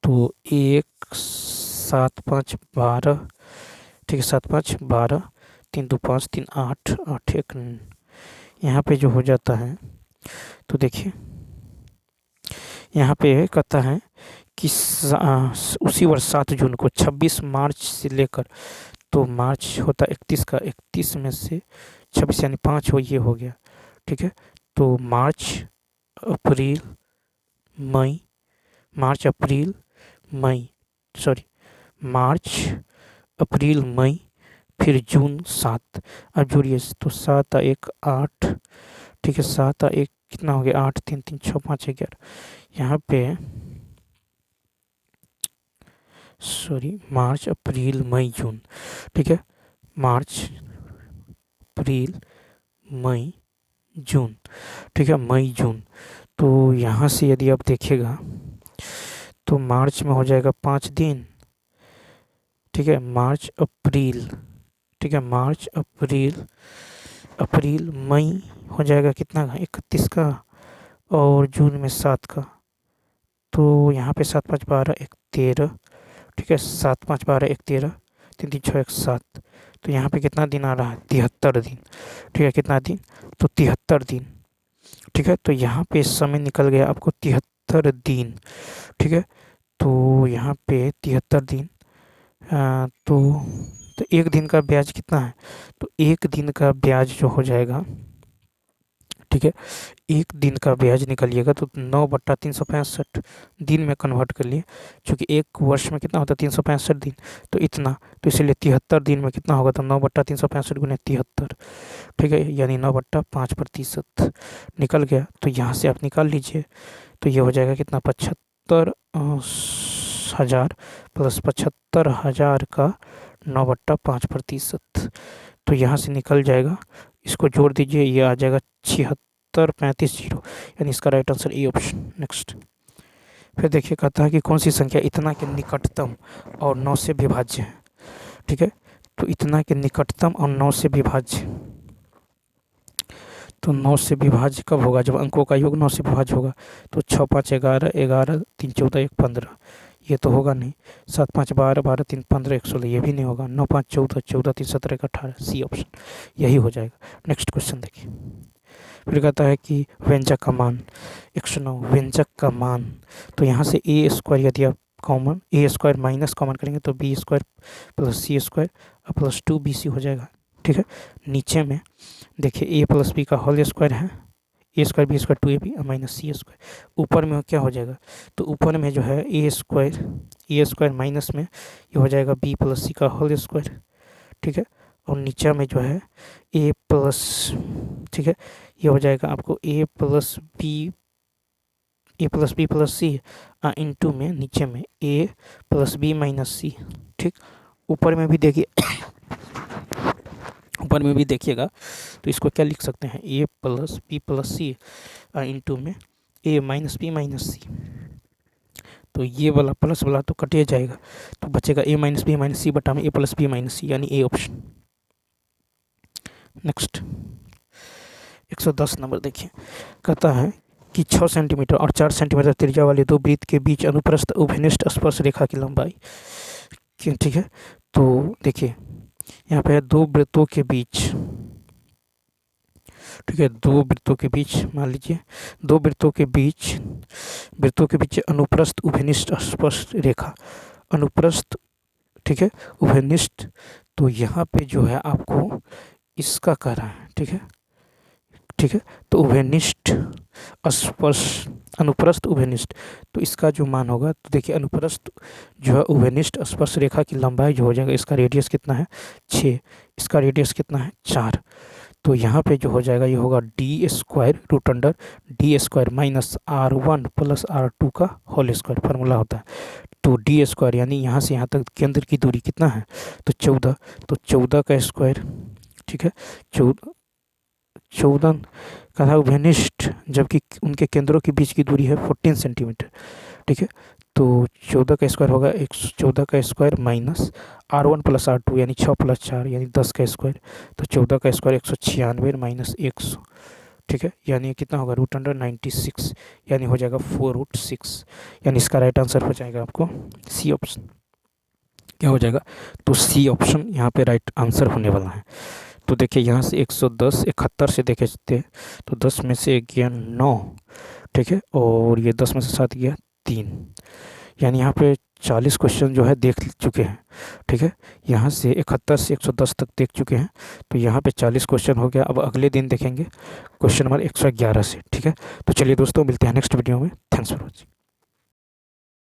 Speaker 1: तो 1 7 5 12। ठीक है, 7 5 12, 3 2 5 3 8 8 1 यहाँ पे जो हो जाता है, तो देखिए यहाँ पे कहता है कि उसी वर्ष 7 जून को 26 मार्च से लेकर, तो मार्च होता 31 का, 31 में से 26 यानी 5 ये हो गया। ठीक है, तो मार्च अप्रैल मई, मार्च अप्रैल मई, फिर जून 7। अब जोड़िए तो 7 1 8। ठीक है, 7 1 कितना हो गया 8, 3 3 6 5 11। यहाँ पे मार्च अप्रैल मई जून। ठीक है, मार्च अप्रैल मई जून। ठीक है, मई जून। तो यहाँ से यदि आप देखिएगा तो मार्च में हो जाएगा 5 दिन। ठीक है, मार्च अप्रैल। ठीक है, मार्च अप्रैल मई हो जाएगा कितना का 31 का, और जून में 7 का। तो यहाँ पे 7 5 12 1 13। ठीक है, 7 5 12 1 13, 3 3 6 1 7। तो यहाँ पे कितना दिन आ रहा है 73 दिन। ठीक है, कितना दिन, तो 73 दिन। ठीक है, तो यहाँ पे समय निकल गया आपको 73 दिन। ठीक है, तो यहाँ पे 73 दिन, तो एक दिन का ब्याज कितना है, तो एक दिन का ब्याज जो हो जाएगा, ठीक है, एक दिन का ब्याज निकालिएगा तो 9/365 दिन में कन्वर्ट कर लिए, क्योंकि एक वर्ष में कितना होता है 365 दिन, तो इतना, तो इसलिए 73 दिन में कितना होगा, तो 9/365 × 73। ठीक है, यानी 9/5% निकल गया। तो यहाँ से आप निकाल लीजिए, तो ये हो जाएगा कितना 75,000 + 75,000 का 9/5%। तो यहाँ से निकल जाएगा, इसको जोड़ दीजिए, ये आ जाएगा 76,35,0, यानी इसका right answer A option. Next फिर देखिए कहता है कि कौन सी संख्या इतना के निकटतम और 9 से विभाज्य है। ठीक है, तो इतना के निकटतम और 9 से विभाज्य, तो 9 से विभाज्य कब होगा, जब अंकों का योग 9 से विभाज्य होगा। तो 6 5 11 11, 3 14 1 15, ये तो होगा नहीं। 7 5 12 12, 3 15 1 16, ये भी नहीं होगा। 9 5 14 14, 3 17 1 18, सी ऑप्शन यही हो जाएगा। नेक्स्ट क्वेश्चन देखिए, फिर कहता है कि व्यंजक का मान 109, व्यंजक का मान, तो यहाँ से ए स्क्वायर यदि आप common A square minus common करेंगे तो B square + c square + 2bc हो जाएगा। ठीक है, नीचे में देखिए a + b का होल स्क्वायर है, a square b square 2ab - c square. ऊपर में क्या हो जाएगा, तो ऊपर में जो है ए स्क्वायर माइनस में ये हो जाएगा b + c का होल स्क्वायर। ठीक है, और नीचे में जो है a प्लस, ठीक है, ये हो जाएगा आपको a + b + c इंटू में नीचे में a + b - c। ठीक, ऊपर में भी देखिए ऊपर में भी देखिएगा, तो इसको क्या लिख सकते हैं, a + b + c इंटू में a - b - c। तो ये वाला प्लस वाला तो कटे जाएगा, तो बचेगा a - b - c बटा में a + b - c, यानी ए ऑप्शन। नेक्स्ट 110 नंबर देखिए, कहता है कि 6 सेंटीमीटर और 4 सेंटीमीटर त्रिज्या वाले दो वृत्त के बीच अनुप्रस्थ उभयनिष्ठ स्पर्श रेखा की लंबाई। ठीक है, तो देखिए यहाँ पे है दो वृत्तों के बीच, ठीक है, दो वृत्तों के बीच, मान लीजिए दो वृत्तों के बीच अनुप्रस्थ उभयनिष्ठ स्पर्श रेखा, अनुप्रस्थ, ठीक है, उभयनिष्ठ। तो यहाँ पे जो है आपको इसका कह रहा है, ठीक है, ठीक है, तो उभयनिष्ठ स्पर्श, अनुप्रस्थ उभयनिष्ठ, तो इसका जो मान होगा, तो देखिए अनुप्रस्थ जो है उभयनिष्ठ स्पर्श रेखा की लंबाई जो हो जाएगा, इसका रेडियस कितना है 6, इसका रेडियस कितना है 4। तो यहाँ पे जो हो जाएगा ये होगा d square root under d square minus R1 plus R2 का होल स्क्वायर, फार्मूला होता है। तो डी स्क्वायर यानी यहाँ से यहाँ तक केंद्र की दूरी कितना है, तो 14, तो 14 का स्क्वायर, ठीक है, 14 का था उभयनिष्ठ, जबकि उनके केंद्रों के बीच की दूरी है 14 सेंटीमीटर, ठीक है। तो 14 का स्क्वायर होगा 114 का square minus R1 plus R2 यानी 6 प्लस 4 यानी 10 का स्क्वायर, तो 14 का स्क्वायर 196 माइनस 100, ठीक है, यानी कितना होगा रूट अंडर 96, यानी हो जाएगा 4√6, यानी इसका राइट आंसर हो जाएगा आपको सी ऑप्शन। क्या हो जाएगा, तो सी ऑप्शन यहाँ पे राइट आंसर होने वाला है। तो देखिए यहाँ से 110 71 से देखे हैं, तो 10 में से गया 9, ठीक है, और ये 10 में से 7 गया 3, यानी यहाँ पे 40 क्वेश्चन जो है देख चुके हैं, ठीक है, यहाँ से 71 से 110 तक देख चुके हैं। तो यहाँ पे 40 क्वेश्चन हो गया। अब अगले दिन देखेंगे क्वेश्चन नंबर 111 से, ठीक है। तो चलिए दोस्तों, मिलते हैं नेक्स्ट वीडियो में। Thanks for watching.